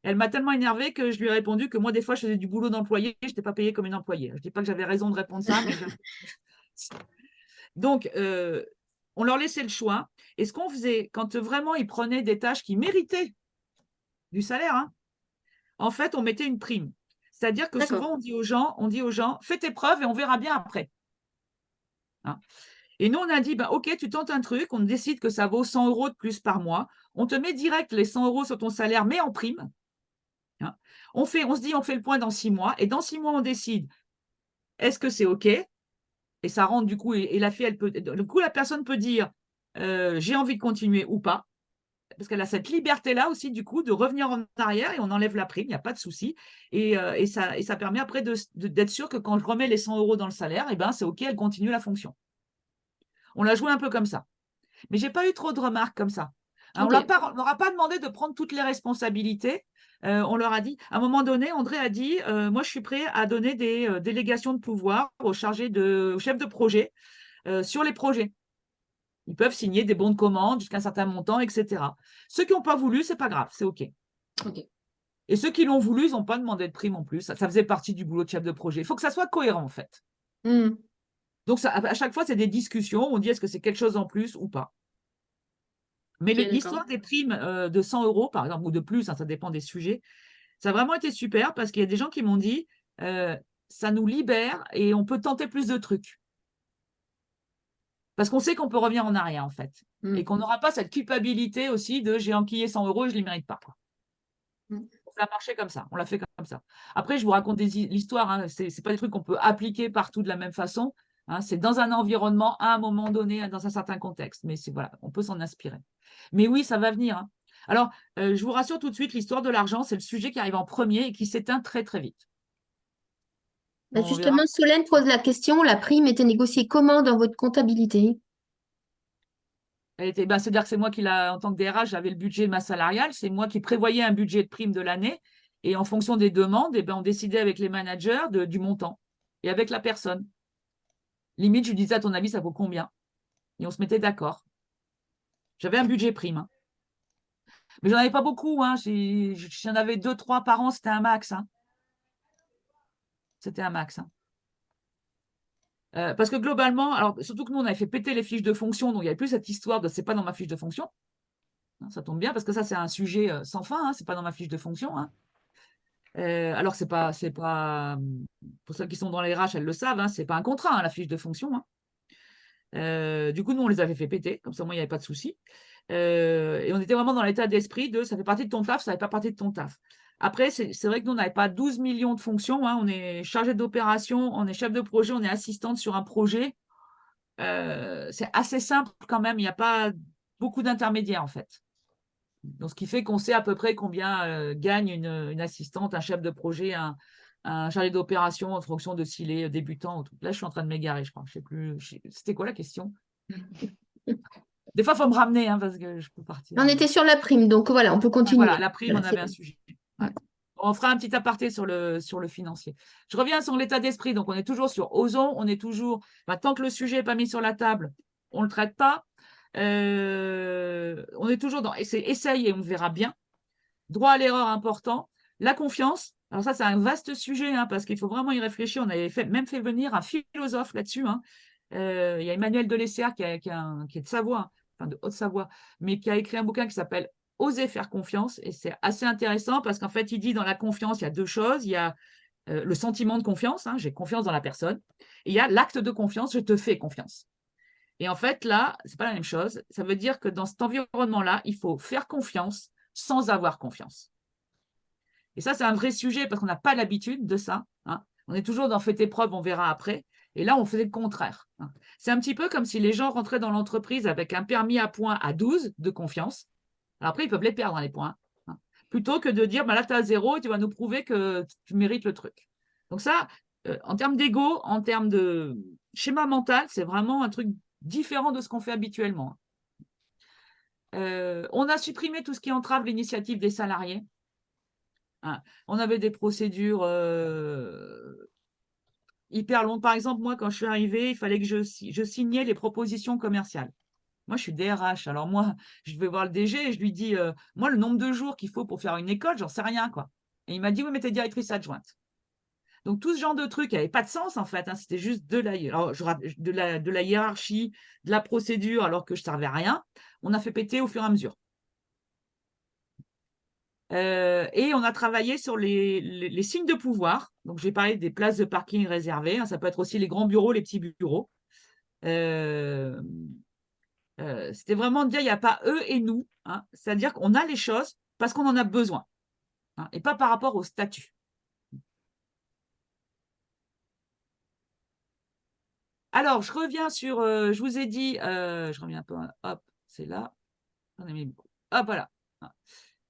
Elle m'a tellement énervée que je lui ai répondu que moi, des fois, je faisais du boulot d'employé, je n'étais pas payée comme une employée. Je dis pas que j'avais raison de répondre ça, mais donc, on leur laissait le choix. Et ce qu'on faisait, quand vraiment ils prenaient des tâches qui méritaient du salaire, hein, en fait, on mettait une prime. C'est-à-dire que d'accord, souvent, on dit aux gens, fais tes preuves et on verra bien après. Hein. Et nous, on a dit, bah, OK, tu tentes un truc, on décide que ça vaut 100 euros de plus par mois. On te met direct les 100 euros sur ton salaire, mais en prime. Hein. On se dit, on fait le point dans 6 mois. Et dans 6 mois, on décide, est-ce que c'est OK? Et ça rentre du coup, et la fille, du coup, la personne peut dire, j'ai envie de continuer ou pas. Parce qu'elle a cette liberté-là aussi, du coup, de revenir en arrière et on enlève la prime, il n'y a pas de souci. Et ça permet après d'être sûr que quand je remets les 100 euros dans le salaire, eh ben, c'est OK, elle continue la fonction. On l'a joué un peu comme ça. Mais je n'ai pas eu trop de remarques comme ça. Hein, on ok, ne leur a pas demandé de prendre toutes les responsabilités. On leur a dit, à un moment donné, André a dit, moi, je suis prêt à donner des délégations de pouvoir aux chefs de projet sur les projets. Ils peuvent signer des bons de commande jusqu'à un certain montant, etc. Ceux qui n'ont pas voulu, c'est pas grave, c'est OK. ok. Et ceux qui l'ont voulu, ils n'ont pas demandé de prime en plus. Ça faisait partie du boulot de chef de projet. Il faut que ça soit cohérent, en fait. Hmm, Donc, à chaque fois, c'est des discussions. On dit est-ce que c'est quelque chose en plus ou pas. Mais ok, d'accord. l'histoire des primes de 100 euros, par exemple, ou de plus, hein, ça dépend des sujets, ça a vraiment été super parce qu'il y a des gens qui m'ont dit ça nous libère et on peut tenter plus de trucs. Parce qu'on sait qu'on peut revenir en arrière, en fait. Hmm, Et qu'on n'aura pas cette culpabilité aussi de j'ai enquillé 100 euros et je ne les mérite pas. hmm. Ça a marché comme ça, on l'a fait comme ça. Après, je vous raconte l'histoire, hein, ce n'est pas des trucs qu'on peut appliquer partout de la même façon. Hein, c'est dans un environnement, à un moment donné, dans un certain contexte. Mais voilà, on peut s'en inspirer. Mais oui, ça va venir. Hein. Alors, je vous rassure tout de suite, l'histoire de l'argent, c'est le sujet qui arrive en premier et qui s'éteint très, très vite. Bah, Bon, on verra. justement, Solène pose la question, la prime était négociée comment dans votre comptabilité? C'est-à-dire que c'est moi qui en tant que DRH, j'avais le budget de masse salariale, c'est moi qui prévoyais un budget de prime de l'année. Et en fonction des demandes, on décidait avec les managers du montant et avec la personne. Limite, je lui disais, à ton avis, ça vaut combien? Et on se mettait d'accord. J'avais un budget prime. Hein. Mais j'en avais pas beaucoup. Hein. J'en avais 2, 3 par an, c'était un max. Hein. C'était un max. Hein. Parce que globalement, alors surtout que nous, on avait fait péter les fiches de fonction, donc il n'y avait plus cette histoire de c'est pas dans ma fiche de fonction. Hein, ça tombe bien parce que ça, c'est un sujet sans fin, hein, c'est pas dans ma fiche de fonction. Hein. Alors, c'est pas, pour celles qui sont dans les RH, elles le savent, hein, c'est pas un contrat, hein, la fiche de fonction. Hein. Du coup, nous, on les avait fait péter, comme ça, moi, il n'y avait pas de souci. Et on était vraiment dans l'état d'esprit de ça fait partie de ton taf, ça ne fait pas partie de ton taf. Après, c'est vrai que nous, on n'avait pas 12 millions de fonctions. Hein, on est chargé d'opération, on est chef de projet, on est assistante sur un projet. C'est assez simple quand même, il n'y a pas beaucoup d'intermédiaires en fait. Donc, ce qui fait qu'on sait à peu près combien gagne une assistante, un chef de projet, un chargé d'opération en fonction de s'il est débutant ou tout. Là, je suis en train de m'égarer, je crois. Je sais plus. C'était quoi la question? Des fois, il faut me ramener hein, parce que je peux partir. On était sur la prime, donc voilà, on peut Voilà, continuer. la prime, Voilà, on avait un sujet. Ouais. On fera un petit aparté sur le financier. Je reviens sur l'état d'esprit. Donc, on est toujours sur osons, on est toujours. Tant que le sujet n'est pas mis sur la table, on ne le traite pas. On est toujours dans essaye et on verra bien. Droit à l'erreur important. La confiance. Alors ça, c'est un vaste sujet, hein, parce qu'il faut vraiment y réfléchir. On avait même fait venir un philosophe là-dessus, hein. Il y a Emmanuel de Lesser qui est de Savoie, hein, enfin de Haute-Savoie, mais qui a écrit un bouquin qui s'appelle Oser faire confiance. Et c'est assez intéressant parce qu'en fait, il dit dans la confiance, il y a deux choses. Il y a le sentiment de confiance, hein, j'ai confiance dans la personne. Et il y a l'acte de confiance, je te fais confiance. Et en fait, là, c'est pas la même chose. Ça veut dire que dans cet environnement-là, il faut faire confiance sans avoir confiance. Et ça, c'est un vrai sujet parce qu'on n'a pas l'habitude de ça, hein. On est toujours dans fait tes preuves, on verra après. Et là, on faisait le contraire, hein. C'est un petit peu comme si les gens rentraient dans l'entreprise avec un permis à points à 12 de confiance. Alors après, ils peuvent les perdre, hein, les points, hein. Plutôt que de dire, bah là, tu as 0 et tu vas nous prouver que tu mérites le truc. Donc ça, en termes d'ego, en termes de schéma mental, c'est vraiment un truc différent de ce qu'on fait habituellement. On a supprimé tout ce qui entrave l'initiative des salariés. On avait des procédures hyper longues. Par exemple, moi, quand je suis arrivée, il fallait que je signais les propositions commerciales. Moi, je suis DRH. Alors moi, je vais voir le DG et je lui dis, moi, le nombre de jours qu'il faut pour faire une école, j'en sais rien, quoi. Et il m'a dit, oui, mais t'es directrice adjointe. Donc, tout ce genre de trucs n'avait pas de sens, en fait, hein. C'était juste de la hiérarchie, de la procédure, alors que je ne servais à rien. On a fait péter au fur et à mesure. Et on a travaillé sur les signes de pouvoir. Donc, j'ai parlé des places de parking réservées, hein. Ça peut être aussi les grands bureaux, les petits bureaux. C'était vraiment de dire, il n'y a pas eux et nous, hein. C'est-à-dire qu'on a les choses parce qu'on en a besoin, hein, et pas par rapport au statut. Alors, je reviens sur, je vous ai dit, je reviens un peu, hop, c'est là. Hop, voilà.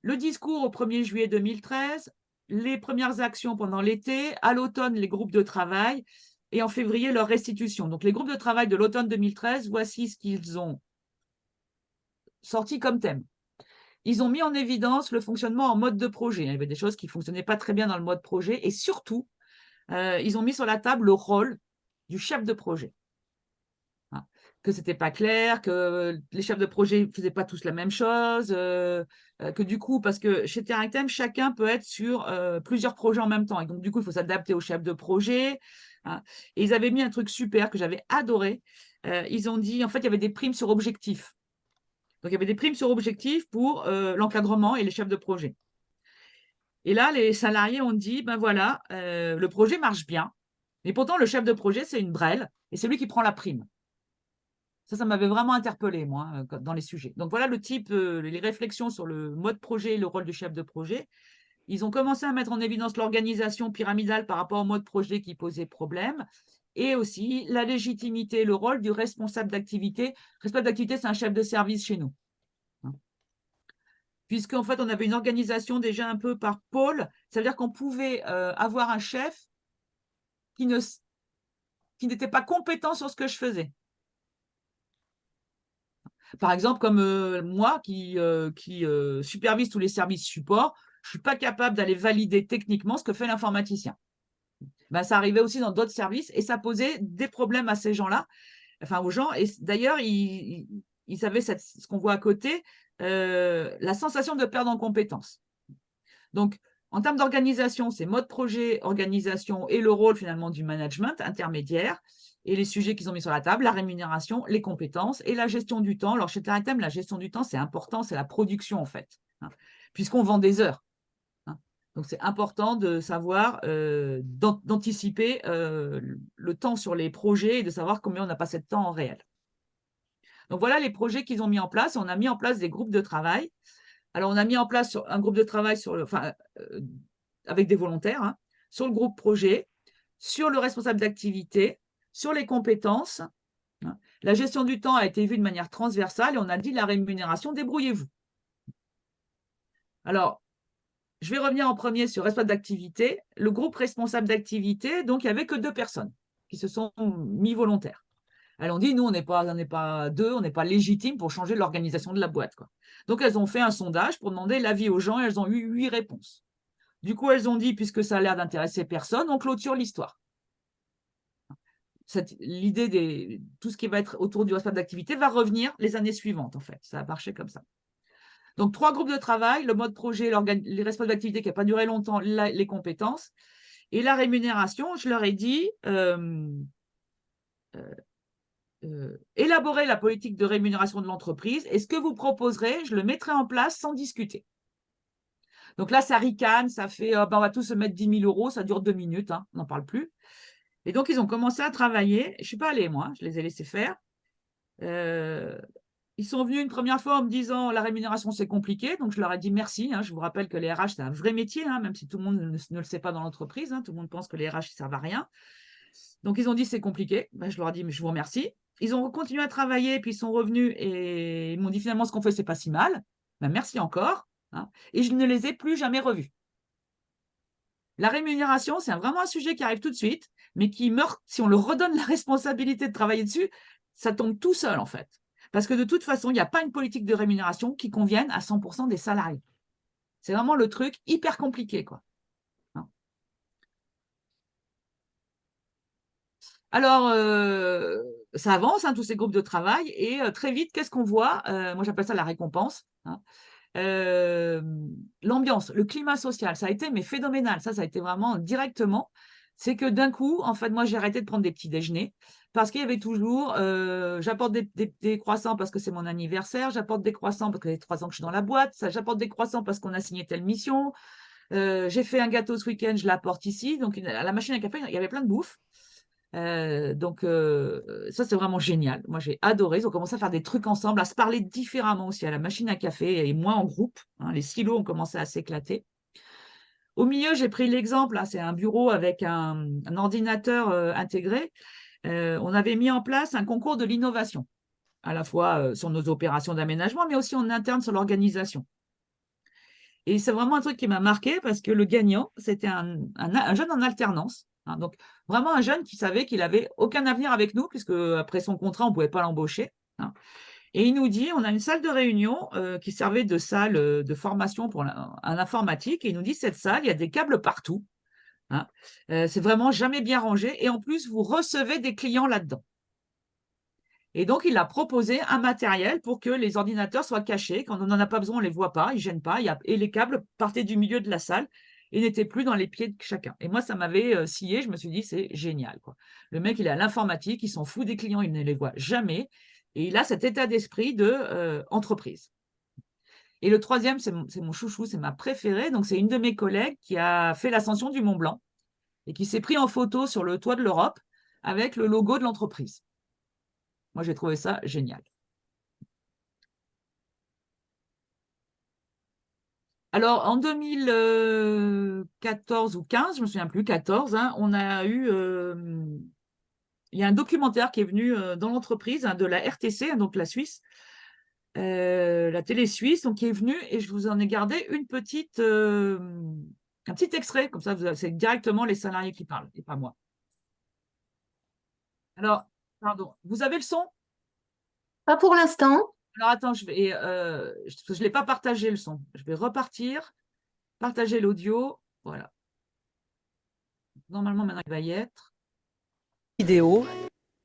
Le discours au 1er juillet 2013, les premières actions pendant l'été, à l'automne, les groupes de travail, et en février, leur restitution. Donc, les groupes de travail de l'automne 2013, voici ce qu'ils ont sorti comme thème. Ils ont mis en évidence le fonctionnement en mode de projet. Il y avait des choses qui ne fonctionnaient pas très bien dans le mode projet, et surtout, ils ont mis sur la table le rôle du chef de projet. Hein, que c'était pas clair, que les chefs de projet ne faisaient pas tous la même chose, que du coup, parce que chez Terractem, chacun peut être sur plusieurs projets en même temps. Et donc, du coup, il faut s'adapter au chef de projet, hein. Et ils avaient mis un truc super que j'avais adoré. Ils ont dit, en fait, il y avait des primes sur objectif. Donc, il y avait des primes sur objectif pour l'encadrement et les chefs de projet. Et là, les salariés ont dit, ben voilà, le projet marche bien, mais pourtant, le chef de projet, c'est une brêle, et c'est lui qui prend la prime. Ça m'avait vraiment interpellé, moi, dans les sujets. Donc voilà le type, les réflexions sur le mode projet et le rôle du chef de projet. Ils ont commencé à mettre en évidence l'organisation pyramidale par rapport au mode projet qui posait problème, et aussi la légitimité, le rôle du responsable d'activité. Responsable d'activité, c'est un chef de service chez nous, hein. Puisqu'en fait, on avait une organisation déjà un peu par pôle. Ça veut dire qu'on pouvait avoir un chef qui n'était pas compétent sur ce que je faisais. Par exemple, comme moi qui supervise tous les services support, je ne suis pas capable d'aller valider techniquement ce que fait l'informaticien. Ben, ça arrivait aussi dans d'autres services et ça posait des problèmes à ces gens-là, enfin aux gens. Et d'ailleurs, ils avaient ce qu'on voit à côté, la sensation de perdre en compétences. Donc, en termes d'organisation, c'est mode projet, organisation et le rôle finalement du management intermédiaire. Et les sujets qu'ils ont mis sur la table, la rémunération, les compétences et la gestion du temps. Alors, chez Terratem, la gestion du temps, c'est important, c'est la production en fait, hein, puisqu'on vend des heures, hein. Donc, c'est important de savoir, d'anticiper le temps sur les projets et de savoir combien on a passé de temps en réel. Donc, voilà les projets qu'ils ont mis en place. On a mis en place des groupes de travail. Alors, on a mis en place un groupe de travail avec des volontaires, hein, sur le groupe projet, sur le responsable d'activité, sur les compétences, hein. La gestion du temps a été vue de manière transversale et on a dit la rémunération, débrouillez-vous. Alors, je vais revenir en premier sur responsable d'activité. Le groupe responsable d'activité, donc il n'y avait que 2 personnes qui se sont mis volontaires. Elles ont dit, nous, on n'est pas 2, on n'est pas légitime pour changer l'organisation de la boîte, quoi. Donc, elles ont fait un sondage pour demander l'avis aux gens et elles ont eu 8 réponses. Du coup, elles ont dit, puisque ça a l'air d'intéresser personne, on clôture l'histoire. L'idée de tout ce qui va être autour du responsable d'activité va revenir les années suivantes, en fait. Ça a marché comme ça. Donc, 3 groupes de travail, le mode projet, les responsables d'activité qui n'a pas duré longtemps, les compétences. Et la rémunération, je leur ai dit, élaborer la politique de rémunération de l'entreprise et ce que vous proposerez, je le mettrai en place sans discuter. Donc là, ça ricane, ça fait, on va tous se mettre 10 000 €, ça dure 2 minutes, hein, on n'en parle plus. Et donc, ils ont commencé à travailler. Je ne suis pas allée, moi, je les ai laissés faire. Ils sont venus une première fois en me disant la rémunération, c'est compliqué. Donc, je leur ai dit merci. Hein. Je vous rappelle que les RH, c'est un vrai métier, hein, même si tout le monde ne le sait pas dans l'entreprise. Hein. Tout le monde pense que les RH ne servent à rien. Donc, ils ont dit c'est compliqué. Ben, je leur ai dit mais je vous remercie. Ils ont continué à travailler, puis ils sont revenus et ils m'ont dit finalement ce qu'on fait, c'est pas si mal. Ben, merci encore. Hein. Et je ne les ai plus jamais revus. La rémunération, c'est vraiment un sujet qui arrive tout de suite, mais qui meurt si on leur redonne la responsabilité de travailler dessus, ça tombe tout seul en fait. Parce que de toute façon, il n'y a pas une politique de rémunération qui convienne à 100% des salariés. C'est vraiment le truc hyper compliqué, quoi. Alors, ça avance, hein, tous ces groupes de travail, et très vite, qu'est-ce qu'on voit? Moi, j'appelle ça la récompense. Hein. L'ambiance, le climat social, ça a été mais phénoménal. Ça a été vraiment directement. C'est que d'un coup, en fait, moi, j'ai arrêté de prendre des petits déjeuners parce qu'il y avait toujours, j'apporte des croissants parce que c'est mon anniversaire, j'apporte des croissants parce que ça fait 3 ans que je suis dans la boîte, j'apporte des croissants parce qu'on a signé telle mission, j'ai fait un gâteau ce week-end, je l'apporte ici. Donc, à la machine à café, il y avait plein de bouffe. Donc, ça, c'est vraiment génial. Moi, j'ai adoré. Ils ont commencé à faire des trucs ensemble, à se parler différemment aussi à la machine à café et moins en groupe. Hein, les silos ont commencé à s'éclater. Au milieu, j'ai pris l'exemple. Là, c'est un bureau avec un ordinateur intégré. On avait mis en place un concours de l'innovation, à la fois sur nos opérations d'aménagement, mais aussi en interne sur l'organisation. Et c'est vraiment un truc qui m'a marqué parce que le gagnant, c'était un jeune en alternance. Hein, donc, vraiment un jeune qui savait qu'il n'avait aucun avenir avec nous, puisque après son contrat, on ne pouvait pas l'embaucher. Hein. Et il nous dit, on a une salle de réunion qui servait de salle de formation pour l'informatique. Et il nous dit, cette salle, il y a des câbles partout. Hein. C'est vraiment jamais bien rangé. Et en plus, vous recevez des clients là-dedans. Et donc, il a proposé un matériel pour que les ordinateurs soient cachés. Quand on n'en a pas besoin, on ne les voit pas, ils ne gênent pas. Et les câbles partaient du milieu de la salle et n'étaient plus dans les pieds de chacun. Et moi, ça m'avait scié. Je me suis dit, c'est génial, quoi. Le mec, il est à l'informatique, il s'en fout des clients, il ne les voit jamais. Et il a cet état d'esprit de entreprise. Et le troisième, c'est mon chouchou, c'est ma préférée. Donc, c'est une de mes collègues qui a fait l'ascension du Mont Blanc et qui s'est pris en photo sur le toit de l'Europe avec le logo de l'entreprise. Moi, j'ai trouvé ça génial. Alors, en 2014 ou 15, je ne me souviens plus, 14, hein, on a eu... il y a un documentaire qui est venu dans l'entreprise de la RTC, donc la Suisse, la télé suisse, donc qui est venu, et je vous en ai gardé un petit extrait, comme ça, c'est directement les salariés qui parlent, et pas moi. Alors, pardon, vous avez le son? Pas pour l'instant. Alors, attends, je ne l'ai pas partagé le son. Je vais repartir, partager l'audio. Voilà. Normalement, maintenant, il va y être. Vidéo.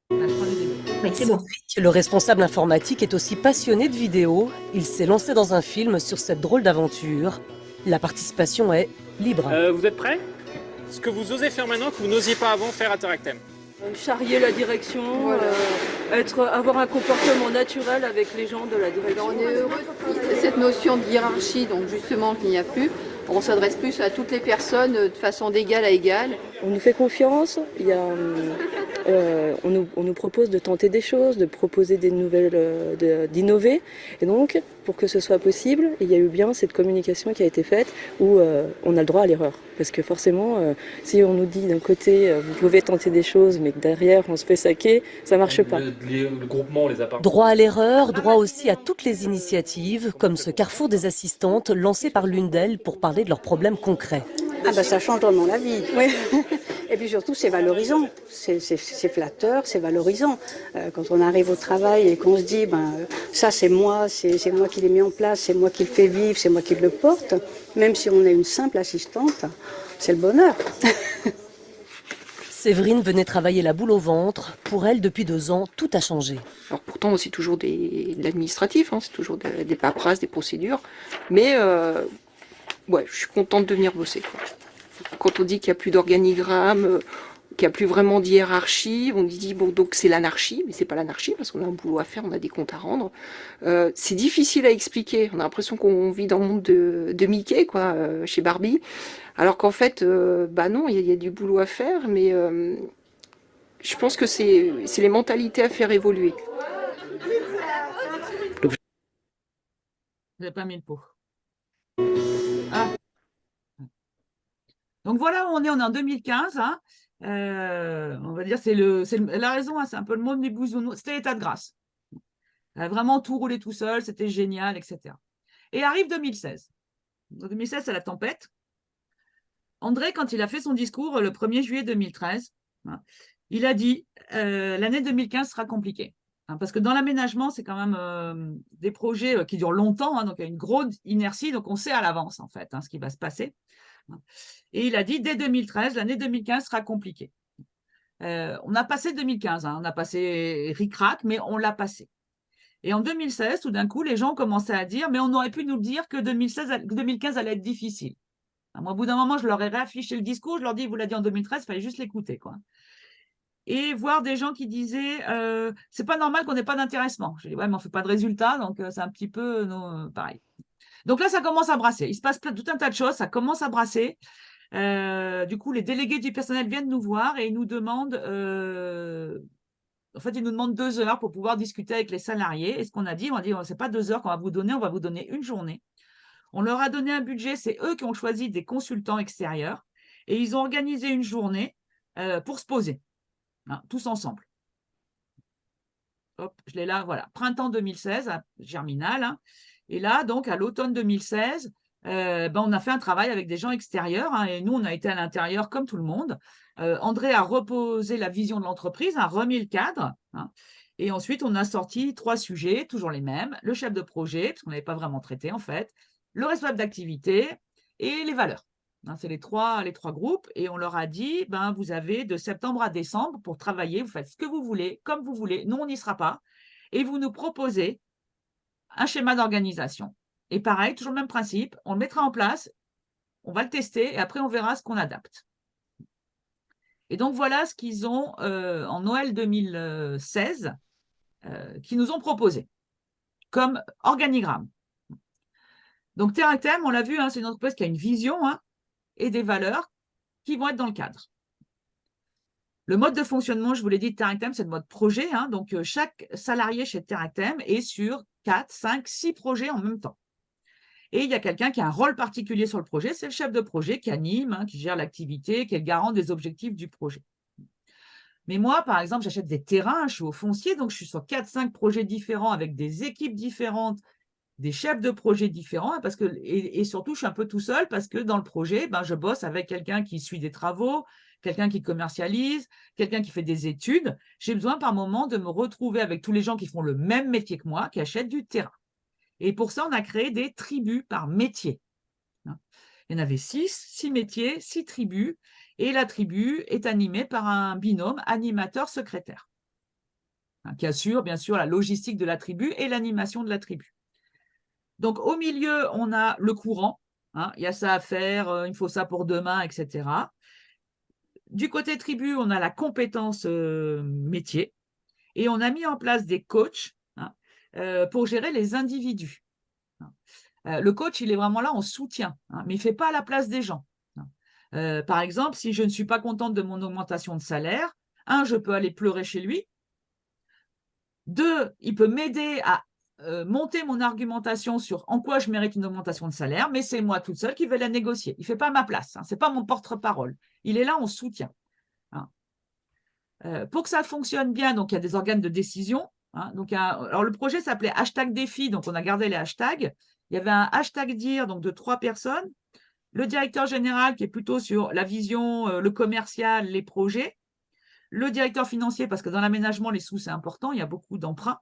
Là, je prends les vidéos. Oui, c'est bon. Le responsable informatique est aussi passionné de vidéo. Il s'est lancé dans un film sur cette drôle d'aventure. La participation est libre. Vous êtes prêts? Ce que vous osez faire maintenant que vous n'osiez pas avant faire à Terractem. Charrier la direction, Voilà. avoir un comportement naturel avec les gens de la direction. On est heureux de cette notion de hiérarchie, donc justement qu'il n'y a plus. On s'adresse plus à toutes les personnes de façon d'égal à égal. On nous fait confiance, on nous propose de tenter des choses, de proposer des nouvelles, d'innover. Et donc, pour que ce soit possible, il y a eu bien cette communication qui a été faite où on a le droit à l'erreur. Parce que forcément, si on nous dit d'un côté, vous pouvez tenter des choses, mais que derrière, on se fait saquer, ça ne marche pas. Le groupement, on les a pas. Droit à l'erreur, droit aussi à toutes les initiatives, comme ce carrefour des assistantes lancé par l'une d'elles pour parler de leurs problèmes concrets. Ah ben ça change drôlement la vie. Oui. Et puis surtout, c'est valorisant, c'est flatteur, c'est valorisant. Quand on arrive au travail et qu'on se dit, ça c'est moi qui l'ai mis en place, c'est moi qui le fais vivre, c'est moi qui le porte, même si on est une simple assistante, c'est le bonheur. Séverine venait travailler la boule au ventre. Pour elle, depuis 2 ans, tout a changé. Alors pourtant, c'est toujours de l'administratif, hein, c'est toujours des paperasses, des procédures. Mais ouais, je suis contente de venir bosser, quoi. Quand on dit qu'il n'y a plus d'organigramme, qu'il n'y a plus vraiment d'hiérarchie, on dit bon, donc c'est l'anarchie, mais c'est pas l'anarchie parce qu'on a un boulot à faire, on a des comptes à rendre. C'est difficile à expliquer. On a l'impression qu'on vit dans le monde de Mickey, quoi, chez Barbie. Alors qu'en fait, bah non, il y a du boulot à faire, mais je pense que c'est les mentalités à faire évoluer. Vous n'avez pas mis le pot. Ah. Donc voilà où on est en 2015. Hein. On va dire, c'est la raison, hein, c'est un peu le monde des bisounours. C'était l'état de grâce. Vraiment tout roulé tout seul, c'était génial, etc. Et arrive 2016. En 2016, c'est la tempête. André, quand il a fait son discours le 1er juillet 2013, hein, il a dit l'année 2015 sera compliquée. Hein, parce que dans l'aménagement, c'est quand même des projets qui durent longtemps, hein, donc il y a une grosse inertie, donc on sait à l'avance en fait hein, ce qui va se passer. Et il a dit dès 2013, l'année 2015 sera compliquée. On a passé 2015, hein, on a passé ric-rac, mais on l'a passé. Et en 2016, tout d'un coup, les gens commençaient à dire mais on aurait pu nous le dire que 2015 allait être difficile. Moi, au bout d'un moment, je leur ai réaffiché le discours, je leur dis, vous l'avez dit en 2013, il fallait juste l'écouter, quoi. Et voir des gens qui disaient, c'est pas normal qu'on n'ait pas d'intéressement. Je dis, ouais, mais on ne fait pas de résultats, donc c'est un petit peu pareil. Donc là, ça commence à brasser. Il se passe tout un tas de choses, ça commence à brasser. Du coup, les délégués du personnel viennent nous voir et ils nous demandent, en fait, ils nous demandent 2 heures pour pouvoir discuter avec les salariés. Et ce qu'on a dit, on a dit, c'est pas 2 heures qu'on va vous donner, on va vous donner une journée. On leur a donné un budget, c'est eux qui ont choisi des consultants extérieurs et ils ont organisé une journée pour se poser, hein, tous ensemble. Hop, je l'ai là, voilà, printemps 2016, à Germinal. Hein, et là, donc, à l'automne 2016, on a fait un travail avec des gens extérieurs hein, et nous, on a été à l'intérieur comme tout le monde. André a reposé la vision de l'entreprise, a remis le cadre. Hein, et ensuite, on a sorti 3 sujets, toujours les mêmes. Le chef de projet, parce qu'on n'avait pas vraiment traité en fait. Le responsable d'activité et les valeurs. Hein, c'est les trois groupes. Et on leur a dit, vous avez de septembre à décembre pour travailler, vous faites ce que vous voulez, comme vous voulez. Nous, on n'y sera pas. Et vous nous proposez un schéma d'organisation. Et pareil, toujours le même principe, on le mettra en place, on va le tester et après, on verra ce qu'on adapte. Et donc, voilà ce qu'ils ont en Noël 2016, qui nous ont proposé comme organigramme. Donc, Teractem, on l'a vu, hein, c'est une entreprise qui a une vision hein, et des valeurs qui vont être dans le cadre. Le mode de fonctionnement, je vous l'ai dit, Teractem, c'est le mode projet. Hein, donc, chaque salarié chez Teractem est sur 4, 5, 6 projets en même temps. Et il y a quelqu'un qui a un rôle particulier sur le projet, c'est le chef de projet qui anime, hein, qui gère l'activité, qui est le garant des objectifs du projet. Mais moi, par exemple, j'achète des terrains, je suis au foncier, donc je suis sur 4, 5 projets différents avec des équipes différentes, des chefs de projet différents parce que, et surtout, je suis un peu tout seul parce que dans le projet, je bosse avec quelqu'un qui suit des travaux, quelqu'un qui commercialise, quelqu'un qui fait des études. J'ai besoin par moment de me retrouver avec tous les gens qui font le même métier que moi, qui achètent du terrain. Et pour ça, on a créé des tribus par métier. Il y en avait 6 métiers, 6 tribus, et la tribu est animée par un binôme animateur-secrétaire qui assure bien sûr la logistique de la tribu et l'animation de la tribu. Donc, au milieu, on a le courant. Hein, il y a ça à faire, il faut ça pour demain, etc. Du côté tribu, on a la compétence métier. Et on a mis en place des coachs hein, pour gérer les individus. Le coach, il est vraiment là en soutien, hein, mais il ne fait pas à la place des gens. Par exemple, si je ne suis pas contente de mon augmentation de salaire, 1, je peux aller pleurer chez lui. 2, il peut m'aider à monter mon argumentation sur en quoi je mérite une augmentation de salaire, mais c'est moi toute seule qui vais la négocier. Il ne fait pas ma place, hein, ce n'est pas mon porte-parole. Il est là en soutien. Hein. Pour que ça fonctionne bien, donc il y a des organes de décision. Hein, donc alors le projet s'appelait #défi, donc on a gardé les hashtags. Il y avait un #dire donc de 3 personnes. Le directeur général qui est plutôt sur la vision, le commercial, les projets. Le directeur financier, parce que dans l'aménagement, les sous, c'est important, il y a beaucoup d'emprunts.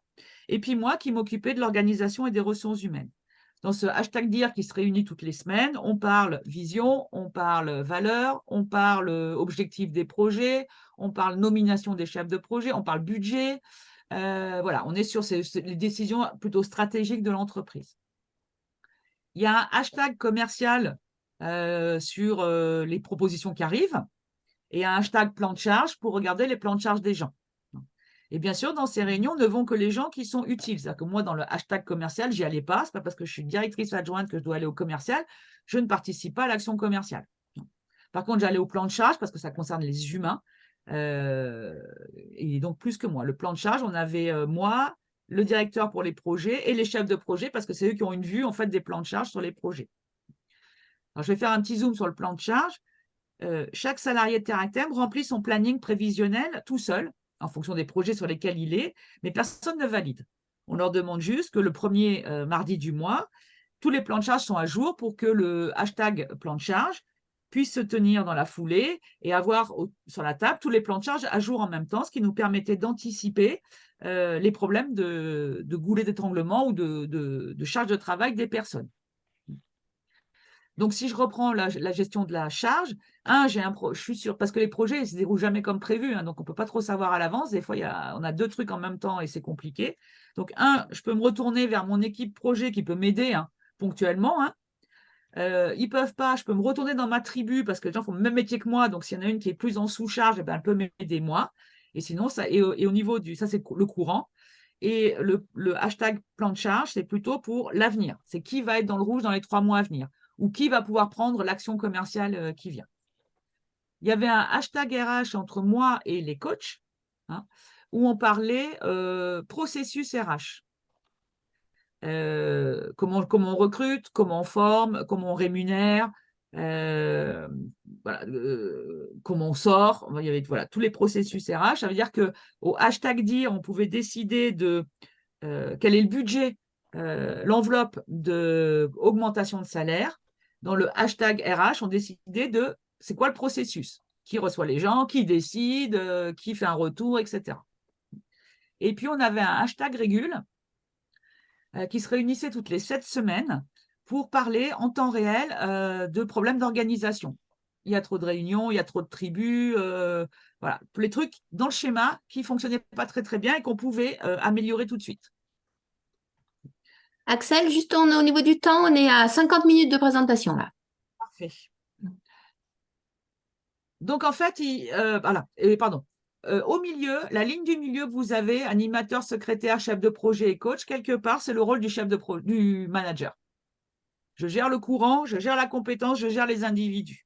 Et puis moi, qui m'occupais de l'organisation et des ressources humaines. dans ce hashtag dire qui se réunit toutes les semaines, on parle vision, on parle valeur, on parle objectif des projets, on parle nomination des chefs de projet, on parle budget. Voilà, on est sur les décisions plutôt stratégiques de l'entreprise. Il y a un hashtag commercial sur les propositions qui arrivent et un hashtag plan de charge pour regarder les plans de charge des gens. Et bien sûr, dans ces réunions, ne vont que les gens qui sont utiles. C'est-à-dire que moi, dans le hashtag commercial, j'y allais pas. Ce n'est pas parce que je suis directrice adjointe que je dois aller au commercial. Je ne participe pas à l'action commerciale. Par contre, j'allais au plan de charge parce que ça concerne les humains. Et donc, plus que moi. Le plan de charge, on avait moi, le directeur pour les projets et les chefs de projet parce que c'est eux qui ont une vue en fait, des plans de charge sur les projets. Alors, je vais faire un petit zoom sur le plan de charge. Chaque salarié de Teractem remplit son planning prévisionnel tout seul, en fonction des projets sur lesquels il est, mais personne ne valide. On leur demande juste que le premier mardi du mois, tous les plans de charge sont à jour pour que le hashtag plan de charge puisse se tenir dans la foulée et avoir sur la table tous les plans de charge à jour en même temps, ce qui nous permettait d'anticiper les problèmes de goulets d'étranglement ou de charge de travail des personnes. Donc, si je reprends la gestion de la charge, je suis sûre, parce que les projets ne se déroulent jamais comme prévu, hein, donc on ne peut pas trop savoir à l'avance. Des fois, on a 2 trucs en même temps et c'est compliqué. Donc, je peux me retourner vers mon équipe projet qui peut m'aider ponctuellement. Ils ne peuvent pas, je peux me retourner dans ma tribu parce que les gens font le même métier que moi. Donc, s'il y en a une qui est plus en sous-charge, elle peut m'aider moi. Et sinon, au niveau ça, c'est le courant. Et le hashtag plan de charge, c'est plutôt pour l'avenir. C'est qui va être dans le rouge dans les 3 mois à venir ou qui va pouvoir prendre l'action commerciale qui vient. Il y avait un hashtag RH entre moi et les coachs où on parlait processus RH. Comment on recrute, comment on forme, comment on rémunère, comment on sort. Il y avait tous les processus RH. Ça veut dire qu'au hashtag dire, on pouvait décider de quel est le budget, l'enveloppe d'augmentation de salaire. Dans le hashtag RH, on décidait de c'est quoi le processus, qui reçoit les gens, qui décide, qui fait un retour, etc. Et puis, on avait un hashtag régule qui se réunissait toutes les 7 semaines pour parler en temps réel de problèmes d'organisation. Il y a trop de réunions, il y a trop de tribus, voilà, les trucs dans le schéma qui ne fonctionnaient pas très, très bien et qu'on pouvait améliorer tout de suite. Axel, juste au niveau du temps, on est à 50 minutes de présentation là. Parfait. Donc, en fait, au milieu, la ligne du milieu que vous avez, animateur, secrétaire, chef de projet et coach, quelque part, c'est le rôle du du manager. Je gère le courant, je gère la compétence, je gère les individus.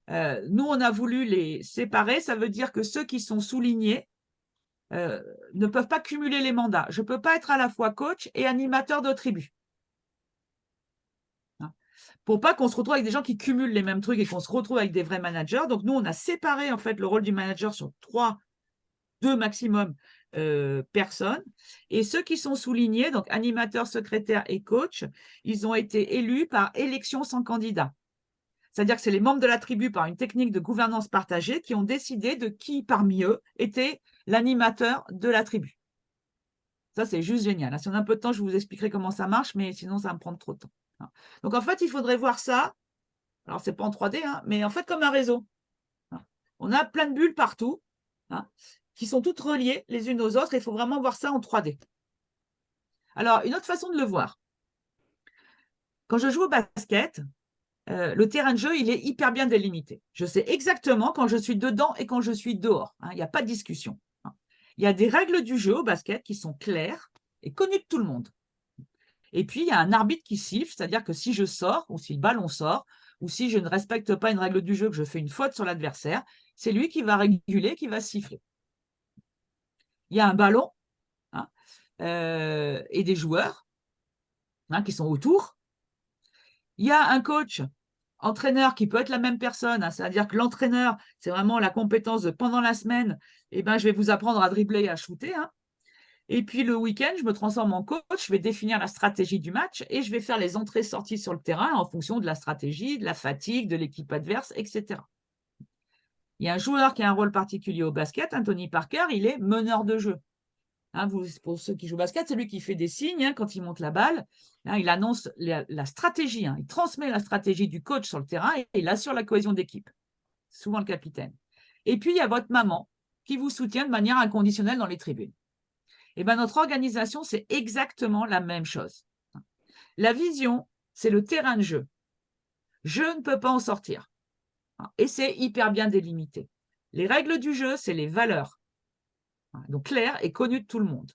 Nous, on a voulu les séparer. Ça veut dire que ceux qui sont soulignés ne peuvent pas cumuler les mandats. Je ne peux pas être à la fois coach et animateur de tribu. Pour pas qu'on se retrouve avec des gens qui cumulent les mêmes trucs et qu'on se retrouve avec des vrais managers. Donc, nous, on a séparé en fait le rôle du manager sur 2 maximum personnes. Et ceux qui sont soulignés, donc animateurs, secrétaires et coach, ils ont été élus par élection sans candidat. C'est-à-dire que c'est les membres de la tribu, par une technique de gouvernance partagée, qui ont décidé de qui parmi eux était l'animateur de la tribu. Ça, c'est juste génial. Si on a un peu de temps, je vous expliquerai comment ça marche, mais sinon, ça va me prendre trop de temps. Donc, en fait, il faudrait voir ça. Alors, ce n'est pas en 3D, mais en fait, comme un réseau. On a plein de bulles partout, qui sont toutes reliées les unes aux autres. Et il faut vraiment voir ça en 3D. Alors, une autre façon de le voir. Quand je joue au basket, le terrain de jeu, il est hyper bien délimité. Je sais exactement quand je suis dedans et quand je suis dehors. Il n'y a pas de discussion. Il y a des règles du jeu au basket qui sont claires et connues de tout le monde. Et puis, il y a un arbitre qui siffle, c'est-à-dire que si je sors, ou si le ballon sort, ou si je ne respecte pas une règle du jeu, que je fais une faute sur l'adversaire, c'est lui qui va réguler, qui va siffler. Il y a un ballon et des joueurs qui sont autour. Il y a un coach, entraîneur qui peut être la même personne, c'est-à-dire que l'entraîneur, c'est vraiment la compétence de pendant la semaine, je vais vous apprendre à dribbler et à shooter. Et puis le week-end, je me transforme en coach, je vais définir la stratégie du match et je vais faire les entrées-sorties sur le terrain en fonction de la stratégie, de la fatigue, de l'équipe adverse, etc. Il y a un joueur qui a un rôle particulier au basket, Tony Parker, il est meneur de jeu. Hein, pour ceux qui jouent au basket, c'est lui qui fait des signes hein, quand il monte la balle. Hein, il annonce la stratégie, hein, il transmet la stratégie du coach sur le terrain et il assure la cohésion d'équipe. Souvent le capitaine. Et puis, il y a votre maman qui vous soutient de manière inconditionnelle dans les tribunes. Et bien, notre organisation, c'est exactement la même chose. La vision, c'est le terrain de jeu. Je ne peux pas en sortir. Et c'est hyper bien délimité. Les règles du jeu, c'est les valeurs. Donc, clair et connu de tout le monde.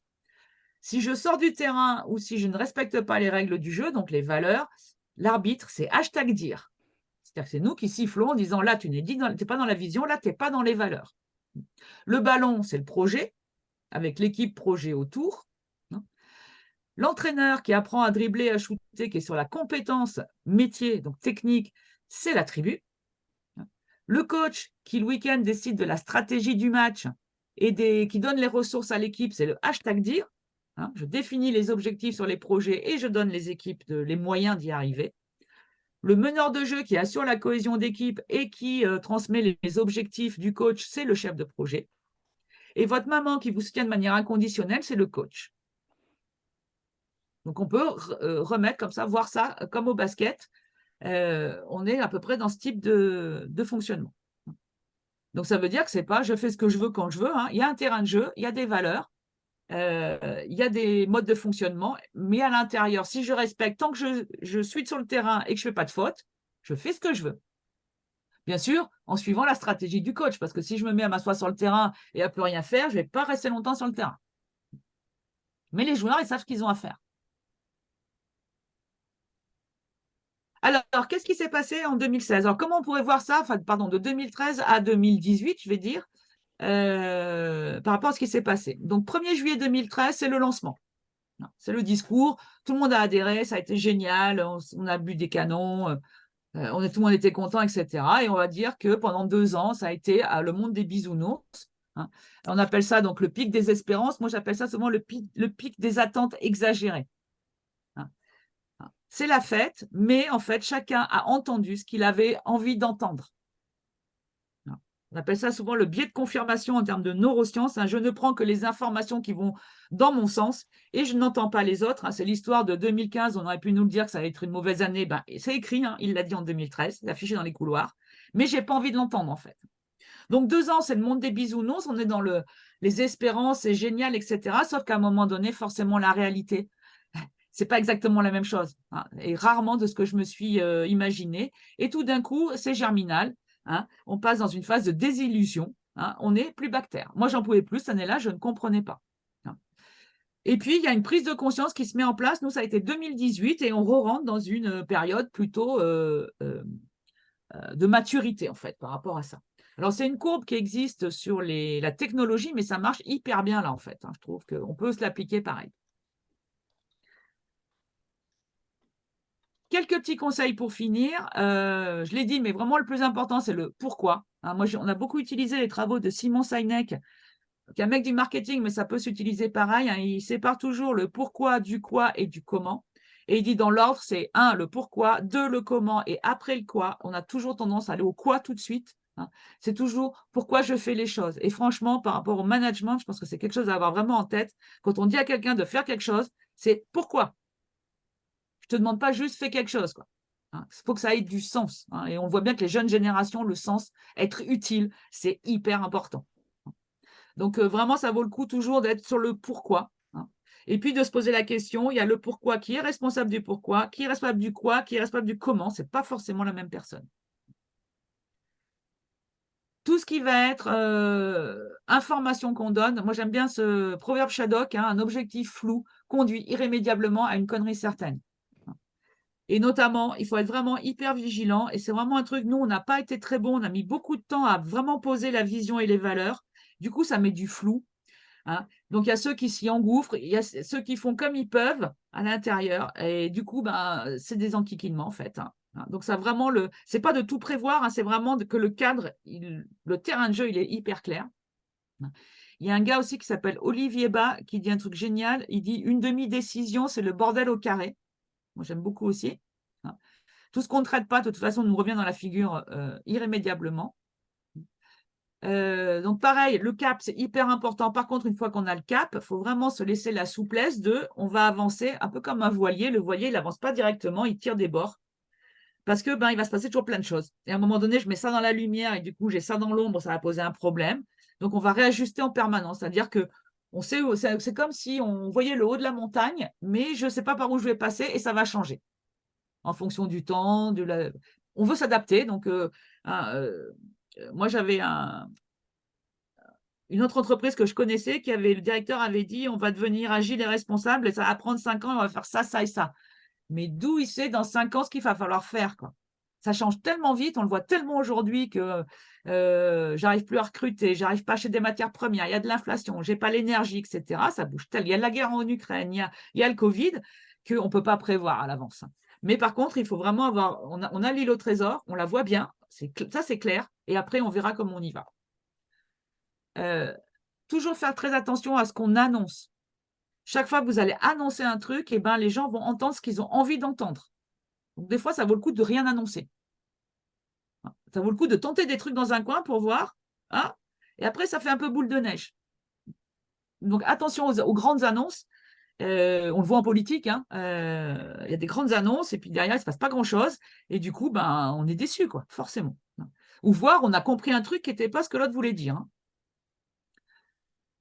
Si je sors du terrain ou si je ne respecte pas les règles du jeu, donc les valeurs, l'arbitre, c'est #dire. C'est-à-dire que c'est nous qui sifflons en disant là, tu n'es pas dans la vision, là, tu n'es pas dans les valeurs. Le ballon, c'est le projet, avec l'équipe projet autour. L'entraîneur qui apprend à dribbler, à shooter, qui est sur la compétence métier, donc technique, c'est la tribu. Le coach qui, le week-end, décide de la stratégie du match et qui donne les ressources à l'équipe, c'est le #dire. Je définis les objectifs sur les projets et je donne les équipes les moyens d'y arriver. Le meneur de jeu qui assure la cohésion d'équipe et qui transmet les objectifs du coach, c'est le chef de projet. Et votre maman qui vous soutient de manière inconditionnelle, c'est le coach. Donc, on peut remettre comme ça, voir ça comme au basket. On est à peu près dans ce type de fonctionnement. Donc, ça veut dire que ce n'est pas je fais ce que je veux quand je veux. Hein. Il y a un terrain de jeu, il y a des valeurs, il y a des modes de fonctionnement, mais à l'intérieur, si je respecte, tant que je suis sur le terrain et que je ne fais pas de faute, je fais ce que je veux. Bien sûr, en suivant la stratégie du coach, parce que si je me mets à m'asseoir sur le terrain et à plus rien faire, je ne vais pas rester longtemps sur le terrain. Mais les joueurs, ils savent ce qu'ils ont à faire. Alors, qu'est-ce qui s'est passé en 2016? Alors, comment on pourrait voir ça, de 2013 à 2018, je vais dire, par rapport à ce qui s'est passé. Donc, 1er juillet 2013, c'est le lancement. C'est le discours, tout le monde a adhéré, ça a été génial, on a bu des canons, tout le monde était content, etc. Et on va dire que pendant 2 ans, ça a été le monde des bisounours. Hein. On appelle ça donc le pic des espérances. Moi, j'appelle ça souvent le pic des attentes exagérées. Hein. C'est la fête, mais en fait, chacun a entendu ce qu'il avait envie d'entendre. On appelle ça souvent le biais de confirmation en termes de neurosciences. Je ne prends que les informations qui vont dans mon sens et je n'entends pas les autres. C'est l'histoire de 2015. On aurait pu nous le dire que ça allait être une mauvaise année. C'est écrit, il l'a dit en 2013, c'est affiché dans les couloirs. Mais je n'ai pas envie de l'entendre, en fait. Donc, 2 ans, c'est le monde des bisounours. On est dans les espérances, c'est génial, etc. Sauf qu'à un moment donné, forcément, la réalité, ce n'est pas exactement la même chose. Et rarement de ce que je me suis imaginé. Et tout d'un coup, c'est germinal. On passe dans une phase de désillusion. On n'est plus bactère. Moi, j'en pouvais plus. Cette année-là, je ne comprenais pas. Et puis, il y a une prise de conscience qui se met en place. Nous, ça a été 2018 et on re-rentre dans une période plutôt de maturité, en fait, par rapport à ça. Alors, c'est une courbe qui existe sur la technologie, mais ça marche hyper bien là, en fait. Je trouve qu'on peut se l'appliquer pareil. Quelques petits conseils pour finir. Je l'ai dit, mais vraiment le plus important, c'est le pourquoi. Moi, on a beaucoup utilisé les travaux de Simon Sinek, qui est un mec du marketing, mais ça peut s'utiliser pareil. Il sépare toujours le pourquoi, du quoi et du comment. Et il dit dans l'ordre, c'est 1, le pourquoi, 2, le comment, et après le quoi. On a toujours tendance à aller au quoi tout de suite. C'est toujours pourquoi je fais les choses. Et franchement, par rapport au management, je pense que c'est quelque chose à avoir vraiment en tête. Quand on dit à quelqu'un de faire quelque chose, c'est pourquoi. Je ne te demande pas juste fais quelque chose. Il faut que ça ait du sens. Et on voit bien que les jeunes générations, le sens, être utile, c'est hyper important. Donc, vraiment, ça vaut le coup toujours d'être sur le pourquoi. Et puis, de se poser la question, il y a le pourquoi, qui est responsable du pourquoi, qui est responsable du quoi, qui est responsable du comment. Ce n'est pas forcément la même personne. Tout ce qui va être information qu'on donne, moi j'aime bien ce proverbe Shadok, un objectif flou conduit irrémédiablement à une connerie certaine. Et notamment, il faut être vraiment hyper vigilant. Et c'est vraiment un truc, nous, on n'a pas été très bon. On a mis beaucoup de temps à vraiment poser la vision et les valeurs. Du coup, ça met du flou. Donc, il y a ceux qui s'y engouffrent. Il y a ceux qui font comme ils peuvent à l'intérieur. Et du coup, c'est des enquiquinements, en fait. Donc, ça vraiment c'est pas de tout prévoir. C'est vraiment que le cadre, le terrain de jeu, il est hyper clair. Il y a un gars aussi qui s'appelle Olivier Bas qui dit un truc génial. Il dit une demi-décision, c'est le bordel au carré. Moi, j'aime beaucoup aussi. Tout ce qu'on ne traite pas, de toute façon, nous revient dans la figure irrémédiablement. Donc pareil, le cap, c'est hyper important. Par contre, une fois qu'on a le cap, il faut vraiment se laisser la souplesse on va avancer un peu comme un voilier. Le voilier, il n'avance pas directement, il tire des bords. Parce que il va se passer toujours plein de choses. Et à un moment donné, je mets ça dans la lumière et du coup, j'ai ça dans l'ombre, ça va poser un problème. Donc, on va réajuster en permanence. C'est-à-dire que c'est comme si on voyait le haut de la montagne, mais je ne sais pas par où je vais passer et ça va changer en fonction du temps. On veut s'adapter. Donc, moi, j'avais une autre entreprise que je connaissais le directeur avait dit on va devenir agile et responsable et ça va prendre 5 ans et on va faire ça, ça et ça. Mais d'où il sait dans 5 ans ce qu'il va falloir faire, quoi. Ça change tellement vite, on le voit tellement aujourd'hui que j'arrive plus à recruter, j'arrive pas à acheter des matières premières, il y a de l'inflation, j'ai pas l'énergie, etc. Ça bouge tellement. Il y a la guerre en Ukraine, il y a le Covid qu'on ne peut pas prévoir à l'avance. Mais par contre, il faut vraiment on a l'île au trésor, on la voit bien, ça c'est clair, et après on verra comment on y va. Toujours faire très attention à ce qu'on annonce. Chaque fois que vous allez annoncer un truc, les gens vont entendre ce qu'ils ont envie d'entendre. Donc, des fois, ça vaut le coup de rien annoncer. Ça vaut le coup de tenter des trucs dans un coin pour voir. Hein, et après, ça fait un peu boule de neige. Donc, attention aux grandes annonces. On le voit en politique. Hein, y a des grandes annonces et puis derrière, il ne se passe pas grand-chose. Et du coup, on est déçu, quoi, forcément. Ou voir, on a compris un truc qui n'était pas ce que l'autre voulait dire.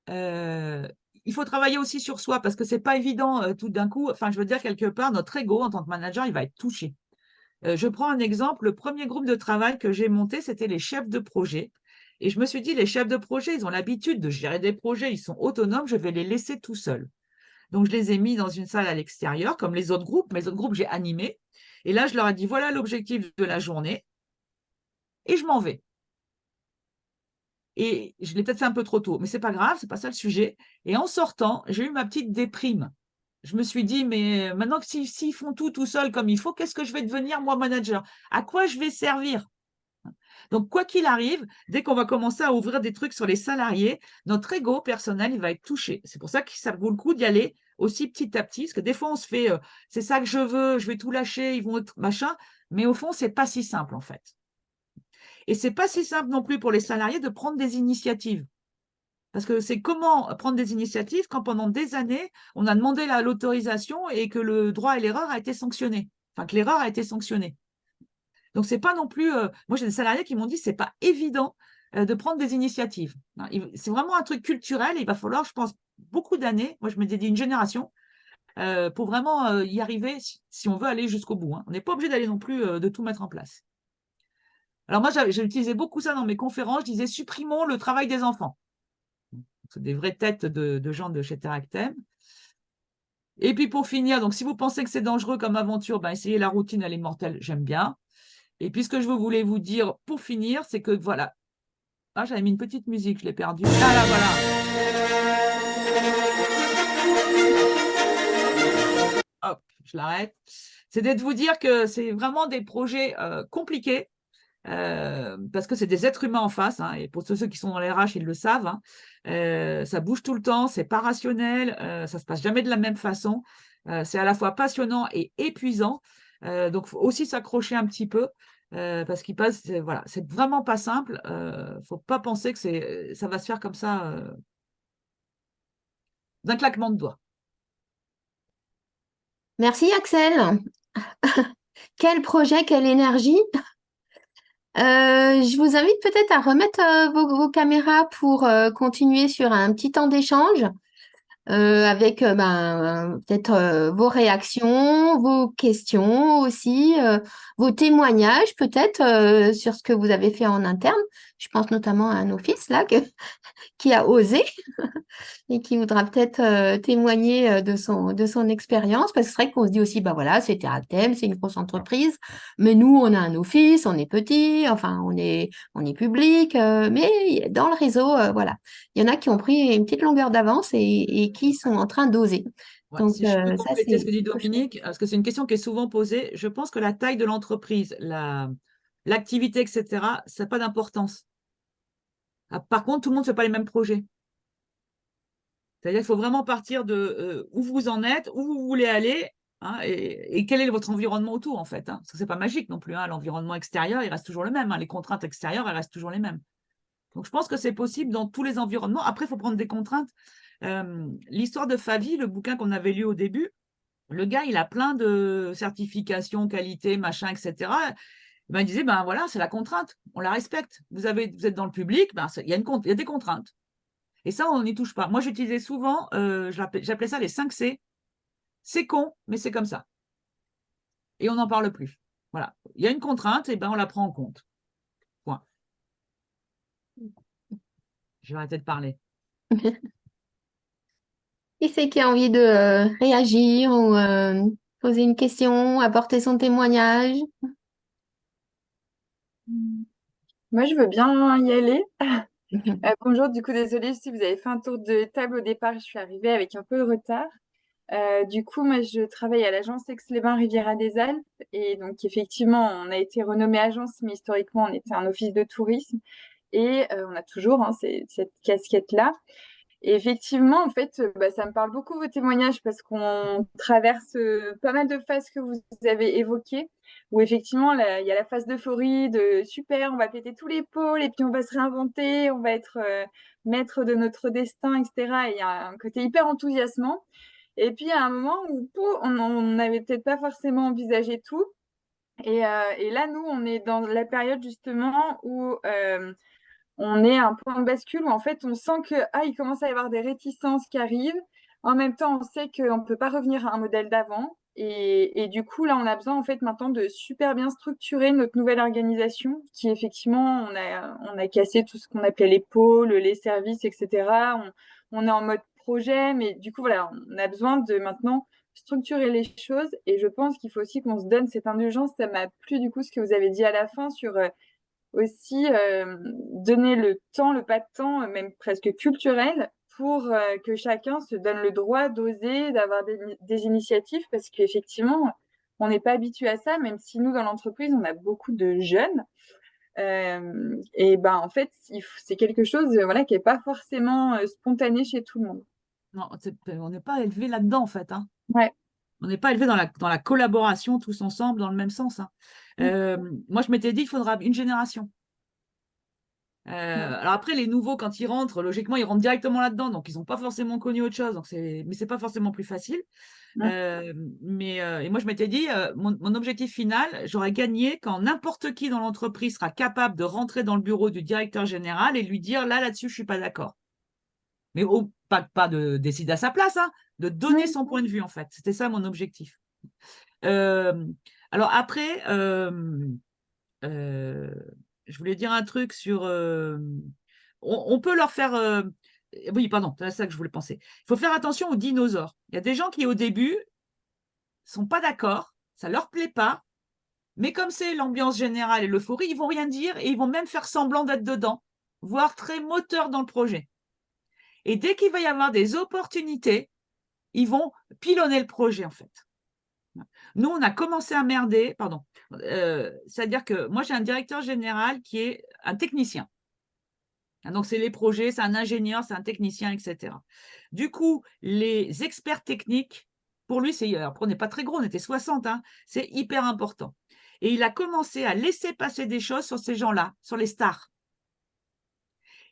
Hein. Il faut travailler aussi sur soi parce que ce n'est pas évident tout d'un coup. Enfin, je veux dire, quelque part, notre ego en tant que manager, il va être touché. Je prends un exemple. Le premier groupe de travail que j'ai monté, c'était les chefs de projet. Et je me suis dit, les chefs de projet, ils ont l'habitude de gérer des projets, ils sont autonomes, je vais les laisser tout seuls. Donc, je les ai mis dans une salle à l'extérieur, comme les autres groupes. Mes autres groupes, j'ai animé. Et là, je leur ai dit, voilà l'objectif de la journée. Et je m'en vais. Et je l'ai peut-être fait un peu trop tôt, mais ce n'est pas grave, ce n'est pas ça le sujet. Et en sortant, j'ai eu ma petite déprime. Je me suis dit, mais maintenant que s'ils font tout seuls comme il faut, qu'est-ce que je vais devenir, moi, manager? À quoi je vais servir? Donc, quoi qu'il arrive, dès qu'on va commencer à ouvrir des trucs sur les salariés, notre ego personnel, il va être touché. C'est pour ça que ça vaut le coup d'y aller aussi petit à petit, parce que des fois, on se fait, c'est ça que je vais tout lâcher, ils vont être machin, mais au fond, ce n'est pas si simple, en fait. Et ce n'est pas si simple non plus pour les salariés de prendre des initiatives. Parce que c'est comment prendre des initiatives quand pendant des années, on a demandé l'autorisation et que le droit à l'erreur a été sanctionné. Enfin, que l'erreur a été sanctionnée. Donc, ce n'est pas non plus… moi, j'ai des salariés qui m'ont dit que ce n'est pas évident de prendre des initiatives. C'est vraiment un truc culturel et il va falloir, je pense, beaucoup d'années, moi je me dédie une génération, pour vraiment y arriver si on veut aller jusqu'au bout. Hein. On n'est pas obligé d'aller non plus de tout mettre en place. Alors moi, j'ai utilisé beaucoup ça dans mes conférences. Je disais, supprimons le travail des enfants. C'est des vraies têtes de gens de chez Teractem. Et puis pour finir, donc si vous pensez que c'est dangereux comme aventure, essayez la routine, elle est mortelle, j'aime bien. Et puis ce que je voulais vous dire pour finir, c'est que voilà. Ah, j'avais mis une petite musique, je l'ai perdue. Ah là, voilà. Hop, je l'arrête. C'est de vous dire que c'est vraiment des projets compliqués. Parce que c'est des êtres humains en face, hein, et pour ceux qui sont dans les RH, ils le savent, hein, ça bouge tout le temps, c'est pas rationnel, ça se passe jamais de la même façon, c'est à la fois passionnant et épuisant, donc il faut aussi s'accrocher un petit peu, parce qu'il passe, voilà, c'est vraiment pas simple, faut pas penser que ça va se faire comme ça d'un claquement de doigts. Merci Axel. Quel projet, quelle énergie. Je vous invite peut-être à remettre vos caméras pour continuer sur un petit temps d'échange avec peut-être vos réactions, vos questions aussi, vos témoignages peut-être sur ce que vous avez fait en interne. Je pense notamment à un office là qui a osé et qui voudra peut-être témoigner de son expérience, parce que c'est vrai qu'on se dit aussi, voilà, c'est Teractem, c'est une grosse entreprise, mais nous, on a un office, on est petit, enfin, on est public, mais dans le réseau, voilà, il y en a qui ont pris une petite longueur d'avance et qui sont en train d'oser. Ouais, Donc, si je peux ça, compléter ce que dit Dominique, parce que c'est une question qui est souvent posée, je pense que la taille de l'entreprise, l'activité, etc., ça n'a pas d'importance. Par contre, tout le monde ne fait pas les mêmes projets. C'est-à-dire qu'il faut vraiment partir de où vous en êtes, où vous voulez aller, hein, et quel est votre environnement autour, en fait. Hein, parce que ce n'est pas magique non plus. Hein, l'environnement extérieur, il reste toujours le même. Hein, les contraintes extérieures, elles restent toujours les mêmes. Donc, je pense que c'est possible dans tous les environnements. Après, il faut prendre des contraintes. L'histoire de Favi, le bouquin qu'on avait lu au début, le gars, il a plein de certifications, qualité, machin, etc. Ben, il disait, ben voilà, c'est la contrainte, on la respecte. Vous êtes dans le public, ben, il y a des contraintes. Et ça, on n'y touche pas. Moi, j'utilisais souvent, j'appelais ça les 5 C. C'est con, mais c'est comme ça. Et on n'en parle plus. Voilà. Il y a une contrainte, et ben on la prend en compte. Point. Je vais arrêter de parler. Qui c'est qui a envie de réagir ou poser une question, apporter son témoignage? Moi, je veux bien y aller. Bonjour, du coup, désolée si vous avez fait un tour de table au départ, je suis arrivée avec un peu de retard. Du coup, moi, je travaille à l'agence Aix-les-Bains Riviera des Alpes. Et donc, effectivement, on a été renommé agence, mais historiquement, on était un office de tourisme. Et on a toujours cette casquette-là. Et effectivement, en fait, ça me parle beaucoup vos témoignages parce qu'on traverse pas mal de phases que vous avez évoquées, où effectivement, il y a la phase d'euphorie, de super, on va péter tous les pôles et puis on va se réinventer, on va être maître de notre destin, etc. Et il y a un côté hyper enthousiasmant. Et puis, il y a un moment où on n'avait peut-être pas forcément envisagé tout. Et là, nous, on est dans la période justement où on est à un point de bascule où en fait on sent que il commence à y avoir des réticences qui arrivent. En même temps, on sait qu'on ne peut pas revenir à un modèle d'avant. Et du coup, là, on a besoin en fait maintenant de super bien structurer notre nouvelle organisation qui effectivement, on a cassé tout ce qu'on appelait les pôles, les services, etc. On est en mode projet, mais du coup, voilà, on a besoin de maintenant structurer les choses. Et je pense qu'il faut aussi qu'on se donne cette indulgence. Ça m'a plu du coup ce que vous avez dit à la fin sur aussi donner le temps, le pas de temps, même presque culturel, pour que chacun se donne le droit d'oser, d'avoir des initiatives, parce qu'effectivement, on n'est pas habitué à ça, même si nous, dans l'entreprise, on a beaucoup de jeunes. Et ben, en fait, c'est quelque chose voilà, qui n'est pas forcément spontané chez tout le monde. Non, on n'est pas élevé là-dedans, en fait. Hein. Ouais. On n'est pas élevé dans la collaboration tous ensemble dans le même sens. Hein. Moi, je m'étais dit, il faudra une génération. Alors après, les nouveaux, quand ils rentrent, logiquement, ils rentrent directement là-dedans, donc ils n'ont pas forcément connu autre chose, donc mais c'est pas forcément plus facile. Et moi, je m'étais dit, mon objectif final, j'aurais gagné quand n'importe qui dans l'entreprise sera capable de rentrer dans le bureau du directeur général et lui dire, là-dessus, je suis pas d'accord. Mais pas de décider à sa place, hein, de donner son point de vue, en fait. C'était ça mon objectif. Alors après, je voulais dire un truc sur… on peut leur faire… oui, pardon, c'est ça que je voulais penser. Il faut faire attention aux dinosaures. Il y a des gens qui, au début, ne sont pas d'accord, ça ne leur plaît pas, mais comme c'est l'ambiance générale et l'euphorie, ils ne vont rien dire et ils vont même faire semblant d'être dedans, voire très moteurs dans le projet. Et dès qu'il va y avoir des opportunités, ils vont pilonner le projet, en fait. Nous, on a commencé à merder, pardon. C'est-à-dire que moi, j'ai un directeur général qui est un technicien. Donc, c'est les projets, c'est un ingénieur, c'est un technicien, etc. Du coup, les experts techniques, pour lui, après, on n'est pas très gros, on était 60, hein, c'est hyper important. Et il a commencé à laisser passer des choses sur ces gens-là, sur les stars.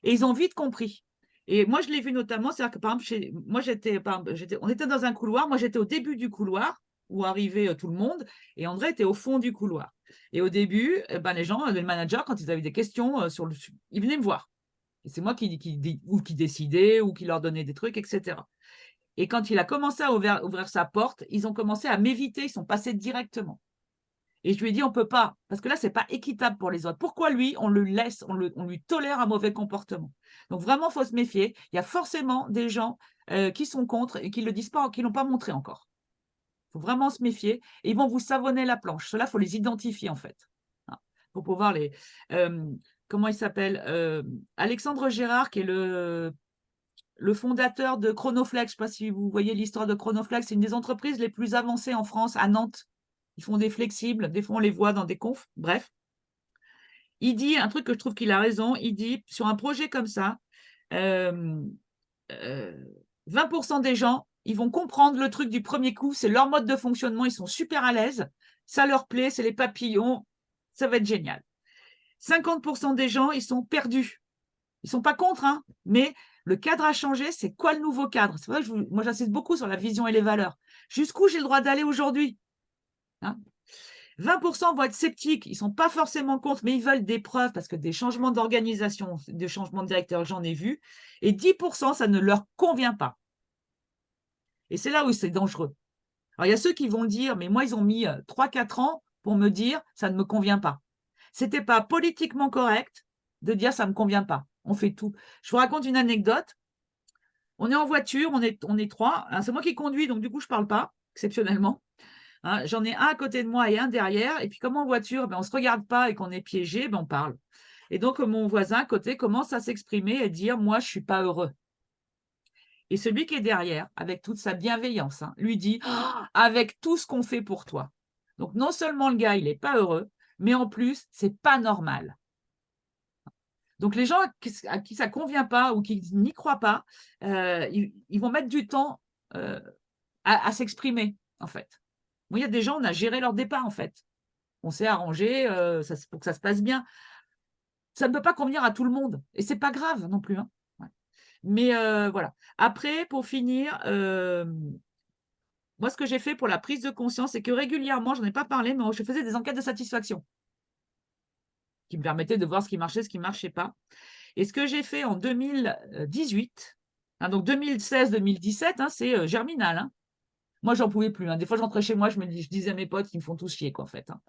Et ils ont vite compris. Et moi, je l'ai vu notamment, c'est-à-dire que par exemple, on était dans un couloir, moi j'étais au début du couloir, où arrivait tout le monde, et André était au fond du couloir. Et au début, les gens, les managers, quand ils avaient des questions, ils venaient me voir. Et c'est moi qui décidais, ou qui leur donnais des trucs, etc. Et quand il a commencé à ouvrir sa porte, ils ont commencé à m'éviter, ils sont passés directement. Et je lui ai dit, on ne peut pas, parce que là, ce n'est pas équitable pour les autres. Pourquoi lui, on le laisse, on lui tolère un mauvais comportement? Donc vraiment, il faut se méfier. Il y a forcément des gens qui sont contre et qui ne le disent pas, qui ne l'ont pas montré encore. Il faut vraiment se méfier. Et ils vont vous savonner la planche. Ceux-là, il faut les identifier, en fait. Pour pouvoir les… comment il s'appelle Alexandre Gérard, qui est le fondateur de Chronoflex. Je ne sais pas si vous voyez l'histoire de Chronoflex. C'est une des entreprises les plus avancées en France, à Nantes. Ils font des flexibles, des fois on les voit dans des confs, bref. Il dit un truc que je trouve qu'il a raison, il dit sur un projet comme ça, 20% des gens, ils vont comprendre le truc du premier coup, c'est leur mode de fonctionnement, ils sont super à l'aise, ça leur plaît, c'est les papillons, ça va être génial. 50% des gens, ils sont perdus. Ils ne sont pas contre, hein, mais le cadre a changé. C'est quoi le nouveau cadre? C'est vrai que moi, j'insiste beaucoup sur la vision et les valeurs. Jusqu'où j'ai le droit d'aller aujourd'hui, hein? 20% vont être sceptiques, ils ne sont pas forcément contre, mais ils veulent des preuves parce que des changements d'organisation, des changements de directeur, j'en ai vu. Et 10%, ça ne leur convient pas. Et c'est là où c'est dangereux. Alors, il y a ceux qui vont dire, mais moi, ils ont mis 3-4 ans pour me dire, ça ne me convient pas. Ce n'était pas politiquement correct de dire, ça ne me convient pas. On fait tout. Je vous raconte une anecdote. On est en voiture, on est trois. C'est moi qui conduis, donc du coup, je ne parle pas, exceptionnellement. Hein, j'en ai un à côté de moi et un derrière. Et puis, comme en voiture, on ne se regarde pas et qu'on est piégé, on parle. Et donc, mon voisin à côté commence à s'exprimer et dire, moi, je ne suis pas heureux. Et celui qui est derrière, avec toute sa bienveillance, lui dit, avec tout ce qu'on fait pour toi. Donc, non seulement le gars, il n'est pas heureux, mais en plus, ce n'est pas normal. Donc, les gens à qui ça ne convient pas ou qui n'y croient pas, ils vont mettre du temps à s'exprimer, en fait. Moi, il y a des gens, on a géré leur départ, en fait. On s'est arrangé pour que ça se passe bien. Ça ne peut pas convenir à tout le monde. Et ce n'est pas grave non plus. Hein. Ouais. Mais voilà. Après, pour finir, moi, ce que j'ai fait pour la prise de conscience, c'est que régulièrement, je n'en ai pas parlé, mais je faisais des enquêtes de satisfaction qui me permettaient de voir ce qui marchait, ce qui ne marchait pas. Et ce que j'ai fait en 2018, hein, donc 2016-2017, hein, c'est germinal. Hein. Moi, j'en pouvais plus. Hein. Des fois, je rentrais chez moi, je disais à mes potes qu'ils me font tous chier, quoi, en fait. Hein.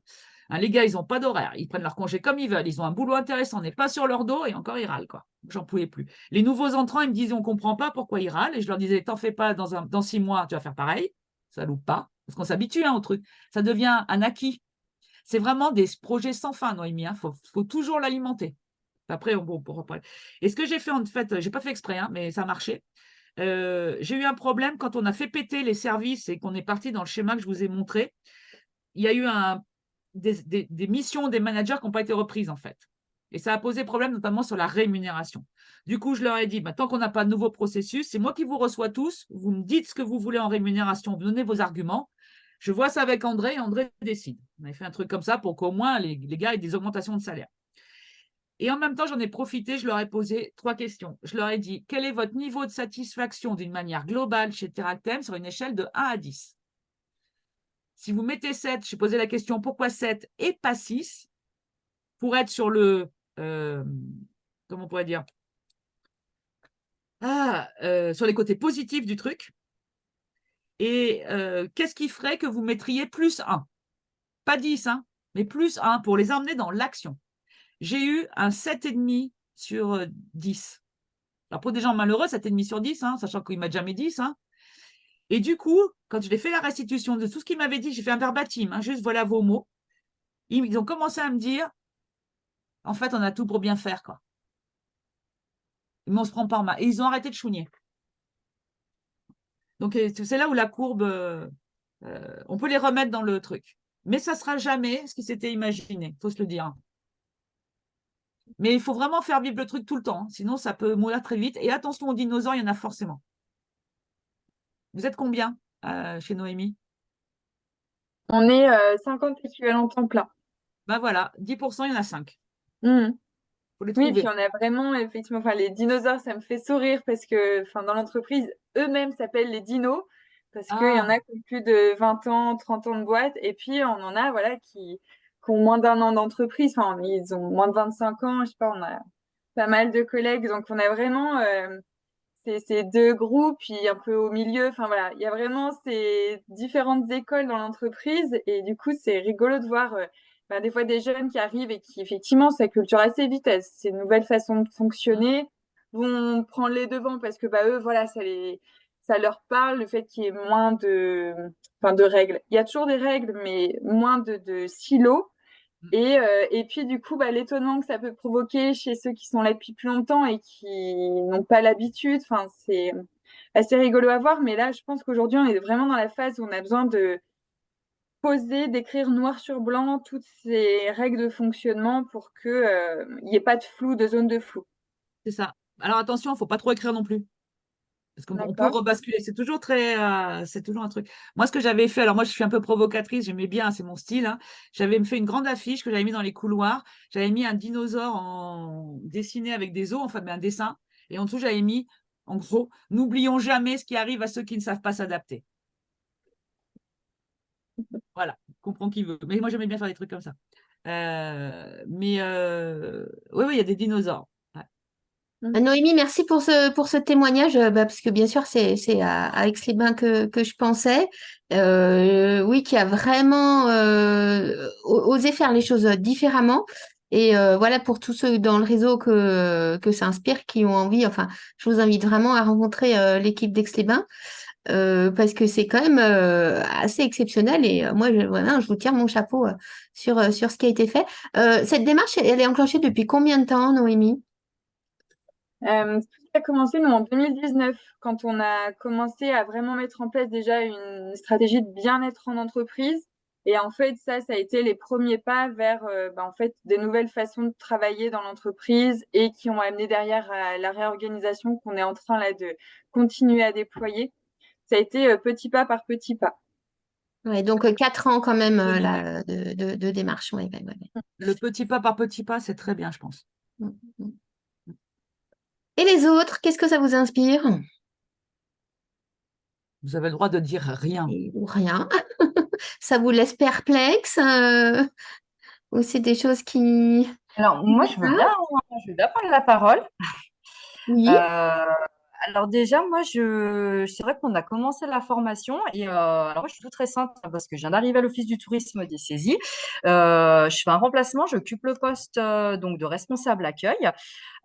Hein, les gars, ils n'ont pas d'horaire. Ils prennent leur congé comme ils veulent. Ils ont un boulot intéressant. On n'est pas sur leur dos et encore, ils râlent, quoi. J'en pouvais plus. Les nouveaux entrants, ils me disaient, on ne comprend pas pourquoi ils râlent. Et je leur disais, t'en fais pas, dans 6 mois, tu vas faire pareil. Ça loupe pas. Parce qu'on s'habitue au truc. Ça devient un acquis. C'est vraiment des projets sans fin, Noémie. Il faut toujours l'alimenter. Après, Et ce que j'ai fait, en fait, je n'ai pas fait exprès, hein, mais ça a marché. J'ai eu un problème quand on a fait péter les services et qu'on est parti dans le schéma que je vous ai montré. Il y a eu des missions des managers qui n'ont pas été reprises, en fait. Et ça a posé problème, notamment sur la rémunération. Du coup, je leur ai dit, tant qu'on n'a pas de nouveau processus, c'est moi qui vous reçois tous. Vous me dites ce que vous voulez en rémunération, vous donnez vos arguments. Je vois ça avec André et André décide. On avait fait un truc comme ça pour qu'au moins les gars aient des augmentations de salaire. Et en même temps, j'en ai profité, je leur ai posé 3 questions. Je leur ai dit, quel est votre niveau de satisfaction d'une manière globale chez Teractem sur une échelle de 1 à 10 ? Si vous mettez 7, j'ai posé la question, pourquoi 7 et pas 6 ? Pour être sur le, comment on pourrait dire, sur les côtés positifs du truc. Et qu'est-ce qui ferait que vous mettriez plus 1 ? Pas 10, hein, mais plus 1 pour les emmener dans l'action. J'ai eu un 7,5 sur 10. Alors, pour des gens malheureux, 7,5 sur 10, hein, sachant qu'il ne m'a jamais 10. Hein. Et du coup, quand je l'ai fait la restitution de tout ce qu'il m'avait dit, j'ai fait un verbatim, hein, juste voilà vos mots. Ils ont commencé à me dire, en fait, on a tout pour bien faire, quoi. Mais on ne se prend pas en main. Et ils ont arrêté de chougner. Donc, c'est là où la courbe, on peut les remettre dans le truc. Mais ça ne sera jamais ce qui s'était imaginé, il faut se le dire. Mais il faut vraiment faire vivre le truc tout le temps, hein, sinon ça peut mourir très vite. Et attention aux dinosaures, il y en a forcément. Vous êtes combien chez Noémie ? On est 50 équivalents temps plein. Ben voilà, 10%, il y en a 5. Faut les Oui, trouver. puis on a vraiment, effectivement, les dinosaures, ça me fait sourire parce que dans l'entreprise, eux-mêmes s'appellent les dinos parce qu'il y en a qui ont plus de 20 ans, 30 ans de boîte. Et puis, on en a qui ont moins d'1 an d'entreprise. Ils ont moins de 25 ans. Je sais pas, on a pas mal de collègues. Donc, on a vraiment ces 2 groupes, puis un peu au milieu. Il y a vraiment ces différentes écoles dans l'entreprise. Et du coup, c'est rigolo de voir des fois des jeunes qui arrivent et qui, effectivement, s'acculturent assez vite à ces nouvelles façons de fonctionner, vont prendre les devants parce que eux, ça leur parle, le fait qu'il y ait moins de règles. Il y a toujours des règles, mais moins de silos. Et puis, du coup, l'étonnement que ça peut provoquer chez ceux qui sont là depuis plus longtemps et qui n'ont pas l'habitude, c'est assez rigolo à voir. Mais là, je pense qu'aujourd'hui, on est vraiment dans la phase où on a besoin de poser, d'écrire noir sur blanc toutes ces règles de fonctionnement pour qu'il n'y ait pas de flou, de zone de flou. C'est ça. Alors attention, il ne faut pas trop écrire non plus. Parce qu'on peut D'accord. rebasculer, c'est toujours un truc. Moi, ce que j'avais fait, alors moi, je suis un peu provocatrice, j'aimais bien, c'est mon style, hein. J'avais fait une grande affiche que j'avais mis dans les couloirs. J'avais mis un dinosaure dessiné avec des os, enfin, mais un dessin. Et en dessous, j'avais mis, en gros, n'oublions jamais ce qui arrive à ceux qui ne savent pas s'adapter. Voilà, comprends qui veut. Mais moi, j'aimais bien faire des trucs comme ça. Oui, il y a des dinosaures. Ouais. Noémie, merci pour ce témoignage, parce que bien sûr, c'est à Aix-les-Bains que je pensais. Oui, qui a vraiment osé faire les choses différemment. Et voilà, pour tous ceux dans le réseau que ça inspire, qui ont envie, enfin, je vous invite vraiment à rencontrer l'équipe d'Aix-les-Bains, parce que c'est quand même assez exceptionnel. Et moi, vraiment, je vous tire mon chapeau sur ce qui a été fait. Cette démarche, elle est enclenchée depuis combien de temps, Noémie? Tout a commencé nous, en 2019, quand on a commencé à vraiment mettre en place déjà une stratégie de bien-être en entreprise. Et en fait, ça a été les premiers pas vers en fait, des nouvelles façons de travailler dans l'entreprise et qui ont amené derrière à la réorganisation qu'on est en train là, de continuer à déployer. Ça a été petit pas par petit pas. Ouais, donc 4 ans quand même Génial. là, de démarche. Ouais, ouais, ouais. Le petit pas par petit pas, c'est très bien, je pense. Mm, mm. Et les autres, qu'est-ce que ça vous inspire? Vous avez le droit de dire rien. Ou rien? Ça vous laisse perplexe? Ou c'est des choses qui... Alors, moi, je veux bien prendre la parole. Oui. Euh, alors déjà, moi, c'est vrai qu'on a commencé la formation et alors moi, je suis toute récente parce que je viens d'arriver à l'Office du tourisme des saisies. Je fais un remplacement, j'occupe le poste donc de responsable accueil.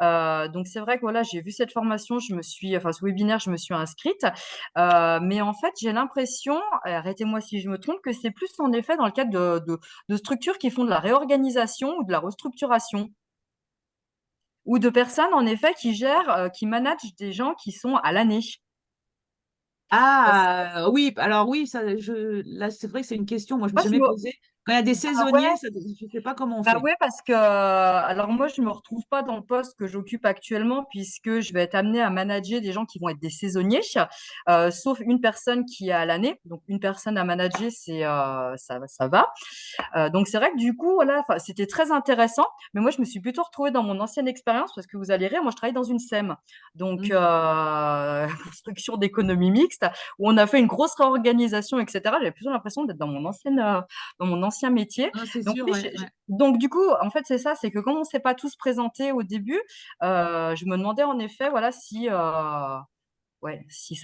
Donc c'est vrai que voilà, j'ai vu cette formation, enfin ce webinaire, je me suis inscrite. Mais en fait, j'ai l'impression, arrêtez-moi si je me trompe, que c'est plus en effet dans le cadre de structures qui font de la réorganisation ou de la restructuration ou de personnes en effet qui gèrent, qui managent des gens qui sont à l'année. Parce- Oui, alors oui, là, c'est vrai que c'est une question, moi, je me Moi, suis je jamais me, posée. Quand il y a des bah ouais, saisonniers, je ne sais pas comment on Bah fait. ouais, parce que alors moi je me retrouve pas dans le poste que j'occupe actuellement puisque je vais être amenée à manager des gens qui vont être des saisonniers, sauf une personne qui est à l'année. Donc une personne à manager, ça va. Donc c'est vrai que du coup voilà, enfin, c'était très intéressant. Mais moi je me suis plutôt retrouvée dans mon ancienne expérience parce que vous allez rire, moi je travaille dans une SEM, donc construction d'économie mixte, où on a fait une grosse réorganisation, etc. J'avais plutôt l'impression d'être dans mon ancien métier. Ah, c'est Donc sûr, oui, ouais, ouais. donc du coup, en fait, c'est ça, c'est que comme on ne s'est pas tous présentés au début, je me demandais en effet, voilà, si ça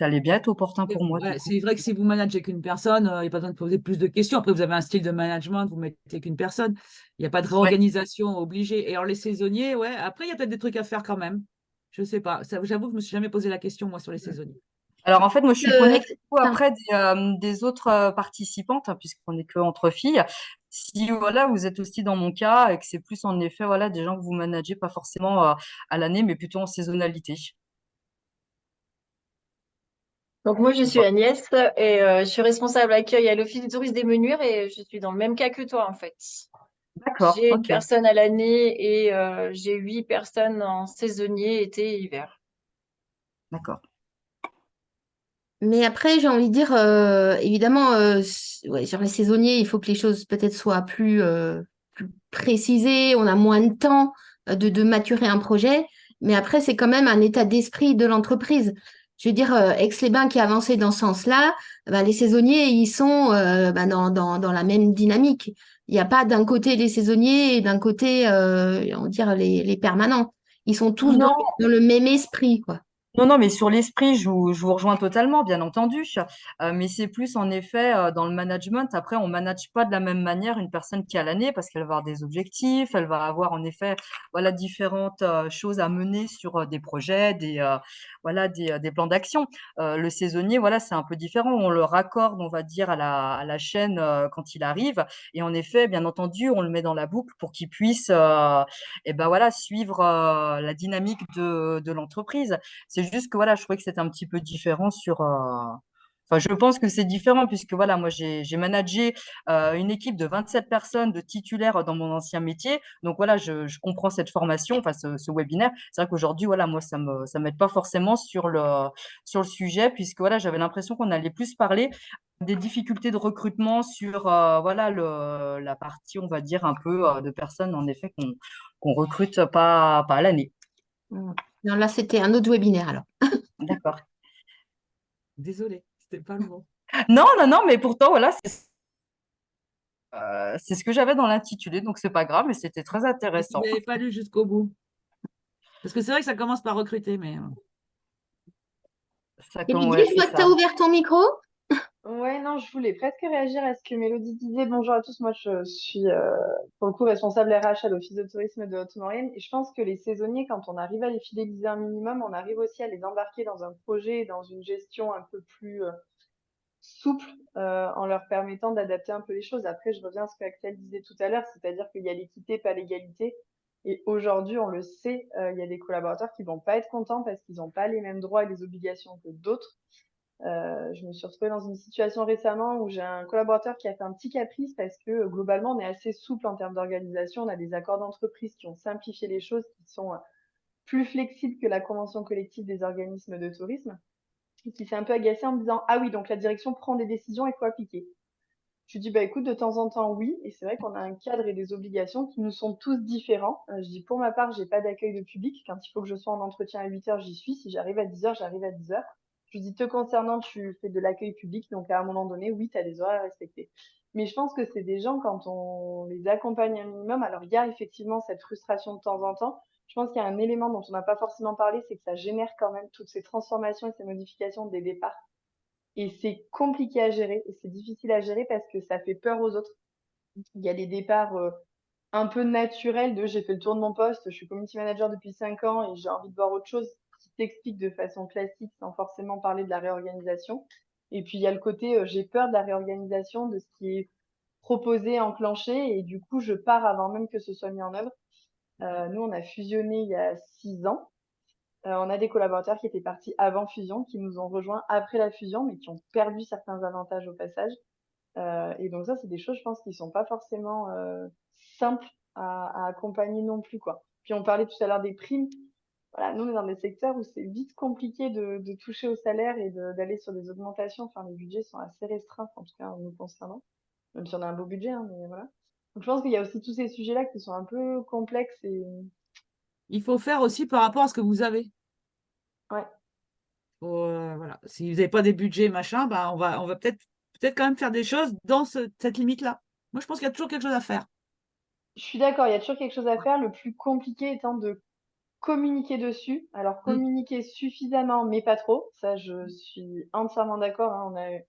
allait bien être opportun pour moi, du Ouais, coup. c'est vrai que si vous managez qu'une personne, il n'y a pas besoin de poser plus de questions. Après, vous avez un style de management, vous mettez qu'une personne. Il n'y a pas de Ouais. réorganisation obligée. Et alors, les saisonniers, ouais, après, il y a peut-être des trucs à faire quand même. Je ne sais pas. J'avoue que je ne me suis jamais posé la question, moi, sur les saisonniers. Alors en fait, moi, je suis connectée Pardon. après des autres participantes, hein, puisqu'on n'est que entre filles. Si voilà, vous êtes aussi dans mon cas et que c'est plus en effet voilà des gens que vous managez pas forcément à l'année, mais plutôt en saisonnalité. Donc moi, je suis Agnès et je suis responsable accueil à l'Office du tourisme des Menures et je suis dans le même cas que toi en fait. D'accord, J'ai une ok, personne à l'année et j'ai 8 personnes en saisonnier, été et hiver. d'accord. Mais après, j'ai envie de dire, évidemment, ouais, sur les saisonniers, il faut que les choses peut-être soient plus précisées. On a moins de temps de maturer un projet. Mais après, c'est quand même un état d'esprit de l'entreprise. Je veux dire, Aix-les-Bains qui a avancé dans ce sens-là, bah, les saisonniers, ils sont bah, dans la même dynamique. Il n'y a pas d'un côté les saisonniers et d'un côté, on va dire, les permanents. Ils sont tous Non, dans le même esprit, quoi. non, non, mais sur l'esprit, je vous rejoins totalement, bien entendu. Mais c'est plus en effet dans le management. Après, on manage pas de la même manière une personne qui a l'année parce qu'elle va avoir des objectifs, elle va avoir en effet voilà différentes choses à mener sur des projets, des plans d'action. Le saisonnier, voilà, c'est un peu différent. On le raccorde, on va dire, à la chaîne quand il arrive. Et en effet, bien entendu, on le met dans la boucle pour qu'il puisse et ben voilà suivre la dynamique de l'entreprise. C'est juste que voilà, je trouvais que c'était un petit peu différent Enfin, je pense que c'est différent puisque voilà, moi j'ai managé une équipe de 27 personnes de titulaires dans mon ancien métier. Donc voilà, je comprends cette formation, enfin ce webinaire. C'est vrai qu'aujourd'hui, voilà, moi ça m'aide pas forcément sur le sujet puisque voilà, j'avais l'impression qu'on allait plus parler des difficultés de recrutement sur voilà la partie, on va dire, un peu de personnes en effet qu'on recrute pas à l'année. Non, là, c'était un autre webinaire alors. D'accord. Désolée, c'était pas le bon. Non, non, non, mais pourtant, voilà, c'est ce que j'avais dans l'intitulé, donc c'est pas grave, mais c'était très Vous intéressant. n'avez pas lu jusqu'au bout. Parce que c'est vrai que ça commence par recruter, mais Ça, Et quand, Lydie, ouais, je c'est vois que tu as ça. ouvert ton micro. Ouais, non, je voulais presque réagir à ce que Mélodie disait. Bonjour à tous, moi je suis pour le coup responsable RH à l'Office de tourisme de Haute-Maurienne et je pense que les saisonniers, quand on arrive à les fidéliser un minimum, on arrive aussi à les embarquer dans un projet et dans une gestion un peu plus souple en leur permettant d'adapter un peu les choses. Après, je reviens à ce que Axel disait tout à l'heure, c'est-à-dire qu'il y a l'équité, pas l'égalité. Et aujourd'hui, on le sait, il y a des collaborateurs qui vont pas être contents parce qu'ils n'ont pas les mêmes droits et les obligations que d'autres. Je me suis retrouvée dans une situation récemment où j'ai un collaborateur qui a fait un petit caprice parce que globalement, on est assez souple en termes d'organisation. On a des accords d'entreprise qui ont simplifié les choses, qui sont plus flexibles que la convention collective des organismes de tourisme. Et qui s'est un peu agacé en me disant, ah oui, donc la direction prend des décisions et il faut appliquer. Je lui dis, bah écoute, de temps en temps, oui. Et c'est vrai qu'on a un cadre et des obligations qui nous sont tous différents. Je dis, pour ma part, j'ai pas d'accueil de public. Quand il faut que je sois en entretien à 8 heures, j'y suis. Si j'arrive à 10 heures, j'arrive à 10 heures. Je lui dis, te concernant, tu fais de l'accueil public. Donc, à un moment donné, oui, tu as des horaires à respecter. Mais je pense que c'est des gens, quand on les accompagne un minimum, alors il y a effectivement cette frustration de temps en temps. Je pense qu'il y a un élément dont on n'a pas forcément parlé, c'est que ça génère quand même toutes ces transformations et ces modifications des départs. Et c'est compliqué à gérer et c'est difficile à gérer parce que ça fait peur aux autres. Il y a des départs un peu naturels de j'ai fait le tour de mon poste, je suis community manager depuis 5 ans et j'ai envie de voir autre chose qui s'explique de façon classique sans forcément parler de la réorganisation. Et puis il y a le côté j'ai peur de la réorganisation, de ce qui est proposé, enclenché et du coup je pars avant même que ce soit mis en œuvre. Nous on a fusionné il y a 6 ans. On a des collaborateurs qui étaient partis avant fusion, qui nous ont rejoints après la fusion, mais qui ont perdu certains avantages au passage. Et donc ça, c'est des choses, je pense, qui sont pas forcément simples à accompagner non plus, quoi. Puis on parlait tout à l'heure des primes. Voilà, nous, on est dans des secteurs où c'est vite compliqué de toucher au salaire et d'aller sur des augmentations. Enfin, les budgets sont assez restreints, en tout cas, en nous concernant. Même si on a un beau budget, hein, mais voilà. Donc je pense qu'il y a aussi tous ces sujets-là qui sont un peu complexes et il faut faire aussi par rapport à ce que vous avez. ouais. Voilà. Si vous n'avez pas des budgets, machin, bah, on va peut-être quand même faire des choses dans cette limite-là. Moi, je pense qu'il y a toujours quelque chose à faire. Je suis d'accord, il y a toujours quelque chose à faire. Le plus compliqué étant de communiquer dessus. Alors, communiquer suffisamment, mais pas trop. Ça, je suis entièrement d'accord, hein. On a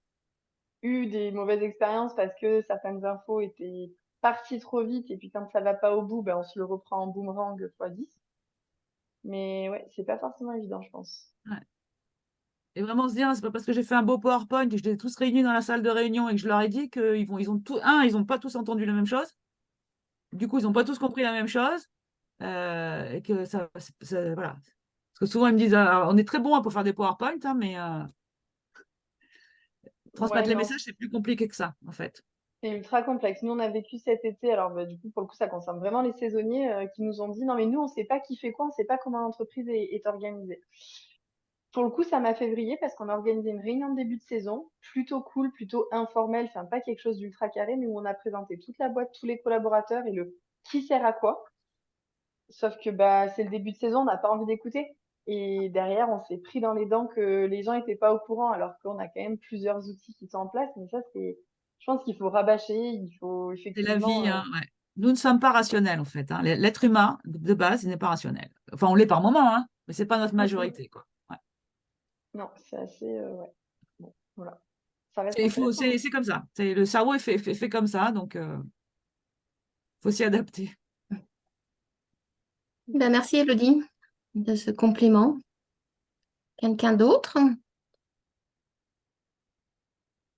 eu des mauvaises expériences parce que certaines infos étaient parties trop vite et puis quand ça va pas au bout, ben, on se le reprend en boomerang x10. Mais ouais, c'est pas forcément évident, je pense. Ouais. Et vraiment se dire, c'est pas parce que j'ai fait un beau PowerPoint et que je les ai tous réunis dans la salle de réunion et que je leur ai dit qu'ils ils ont pas tous entendu la même chose. Du coup, ils n'ont pas tous compris la même chose. Et que voilà. Parce que souvent, ils me disent, ah, on est très bon pour faire des PowerPoint, hein, mais transmettre Ouais, les non, messages, c'est plus compliqué que ça, en fait. c'est ultra complexe. Nous, on a vécu cet été, alors bah, du coup, pour le coup, ça concerne vraiment les saisonniers qui nous ont dit, non, mais nous, on sait pas qui fait quoi, on sait pas comment l'entreprise est organisée. Pour le coup, ça m'a fait vriller parce qu'on a organisé une réunion de début de saison, plutôt cool, plutôt informelle, enfin pas quelque chose d'ultra carré, mais où on a présenté toute la boîte, tous les collaborateurs et le qui sert à quoi. Sauf que bah c'est le début de saison, on n'a pas envie d'écouter. Et derrière, on s'est pris dans les dents que les gens n'étaient pas au courant, alors qu'on a quand même plusieurs outils qui sont en place. Mais ça, je pense qu'il faut rabâcher, il faut C'est la vie, effectivement. hein, ouais. Nous ne sommes pas rationnels, en fait, hein. L'être humain, de base, il n'est pas rationnel. Enfin, on l'est par moment, hein, mais ce n'est pas notre majorité, quoi. Ouais. Non, c'est assez. Ouais. Bon, voilà. Ça reste intéressant. C'est comme ça. Le cerveau est fait comme ça, donc faut s'y adapter. Ben, merci Elodie de ce compliment. Quelqu'un d'autre?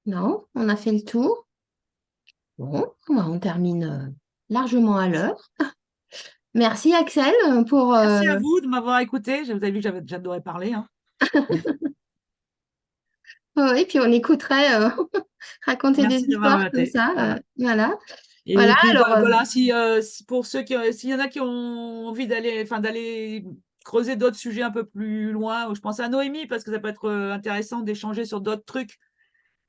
Non, on a fait le tour. Bon, on termine largement à l'heure. Merci Axel pour... Merci à vous de m'avoir écouté. Vous avez vu que j'adorais parler, hein. Et puis on écouterait raconter des Merci de m'avoir histoires comme invité. ça. Voilà. Voilà. Et Voilà, puis alors, voilà, pour ceux s'il y en a qui ont envie d'aller creuser d'autres sujets un peu plus loin, je pense à Noémie parce que ça peut être intéressant d'échanger sur d'autres trucs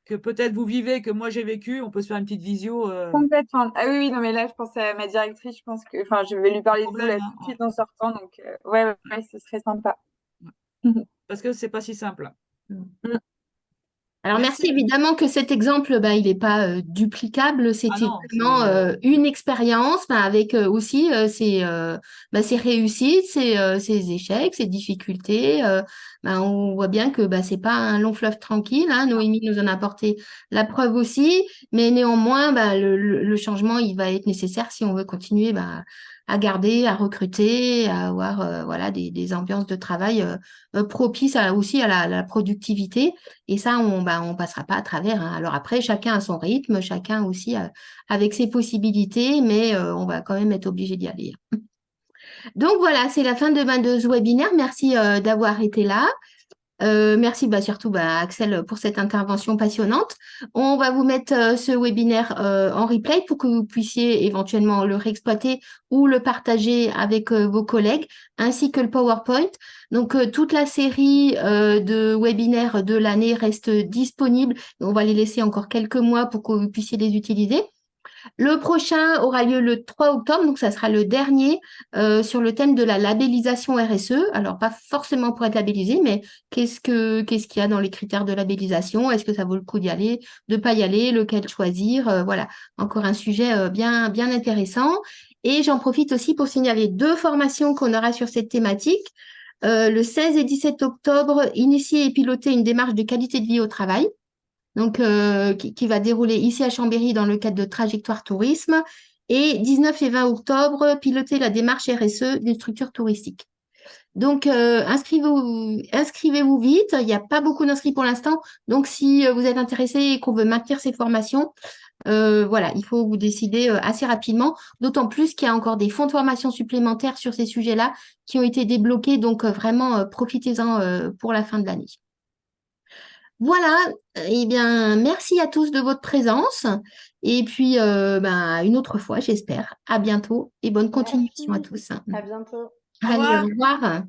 que peut-être vous vivez, que moi j'ai vécu. On peut se faire une petite visio. Complètement. Ah oui, oui, non, mais là, je pense à ma directrice, je pense que, enfin, je vais lui parler de vous là Problème, hein, tout de suite en sortant, donc, ouais, ouais, ouais, ce serait sympa. parce que c'est pas si simple. alors merci Merci. évidemment que cet exemple, il n'est pas duplicable. Ah C'était non, vraiment une expérience avec aussi ses réussites, ses échecs, ses difficultés. On voit bien que c'est pas un long fleuve tranquille, hein. Noémie nous en a apporté la preuve aussi, mais néanmoins, le changement, il va être nécessaire si on veut continuer à garder, à recruter, à avoir voilà, des ambiances de travail propices aussi à la productivité. Et ça, on passera pas à travers, hein. Alors après, chacun a son rythme, chacun aussi avec ses possibilités, mais on va quand même être obligé d'y aller. Donc voilà, c'est la fin de ce webinaire. Merci d'avoir été là. Merci surtout Axel pour cette intervention passionnante. On va vous mettre ce webinaire en replay pour que vous puissiez éventuellement le réexploiter ou le partager avec vos collègues, ainsi que le PowerPoint. Donc toute la série de webinaires de l'année reste disponible. On va les laisser encore quelques mois pour que vous puissiez les utiliser. Le prochain aura lieu le 3 octobre, donc ça sera le dernier sur le thème de la labellisation RSE. Alors, pas forcément pour être labellisé, mais qu'est-ce qu'il y a dans les critères de labellisation? Est-ce que ça vaut le coup d'y aller, de ne pas y aller, lequel choisir? Voilà, encore un sujet bien, bien intéressant. Et j'en profite aussi pour signaler 2 formations qu'on aura sur cette thématique. Le 16 et 17 octobre, initier et piloter une démarche de qualité de vie au travail. Donc, qui va dérouler ici à Chambéry dans le cadre de Trajectoire Tourisme. Et 19 et 20 octobre, piloter la démarche RSE d'une structure touristique. Donc, inscrivez-vous vite. Il n'y a pas beaucoup d'inscrits pour l'instant. Donc, si vous êtes intéressé et qu'on veut maintenir ces formations, voilà, il faut vous décider assez rapidement. D'autant plus qu'il y a encore des fonds de formation supplémentaires sur ces sujets-là qui ont été débloqués. Donc, vraiment, profitez-en pour la fin de l'année. Voilà, eh bien, merci à tous de votre présence. Et puis, une autre fois, j'espère. À bientôt et bonne continuation à tous. À bientôt. Allez, au revoir.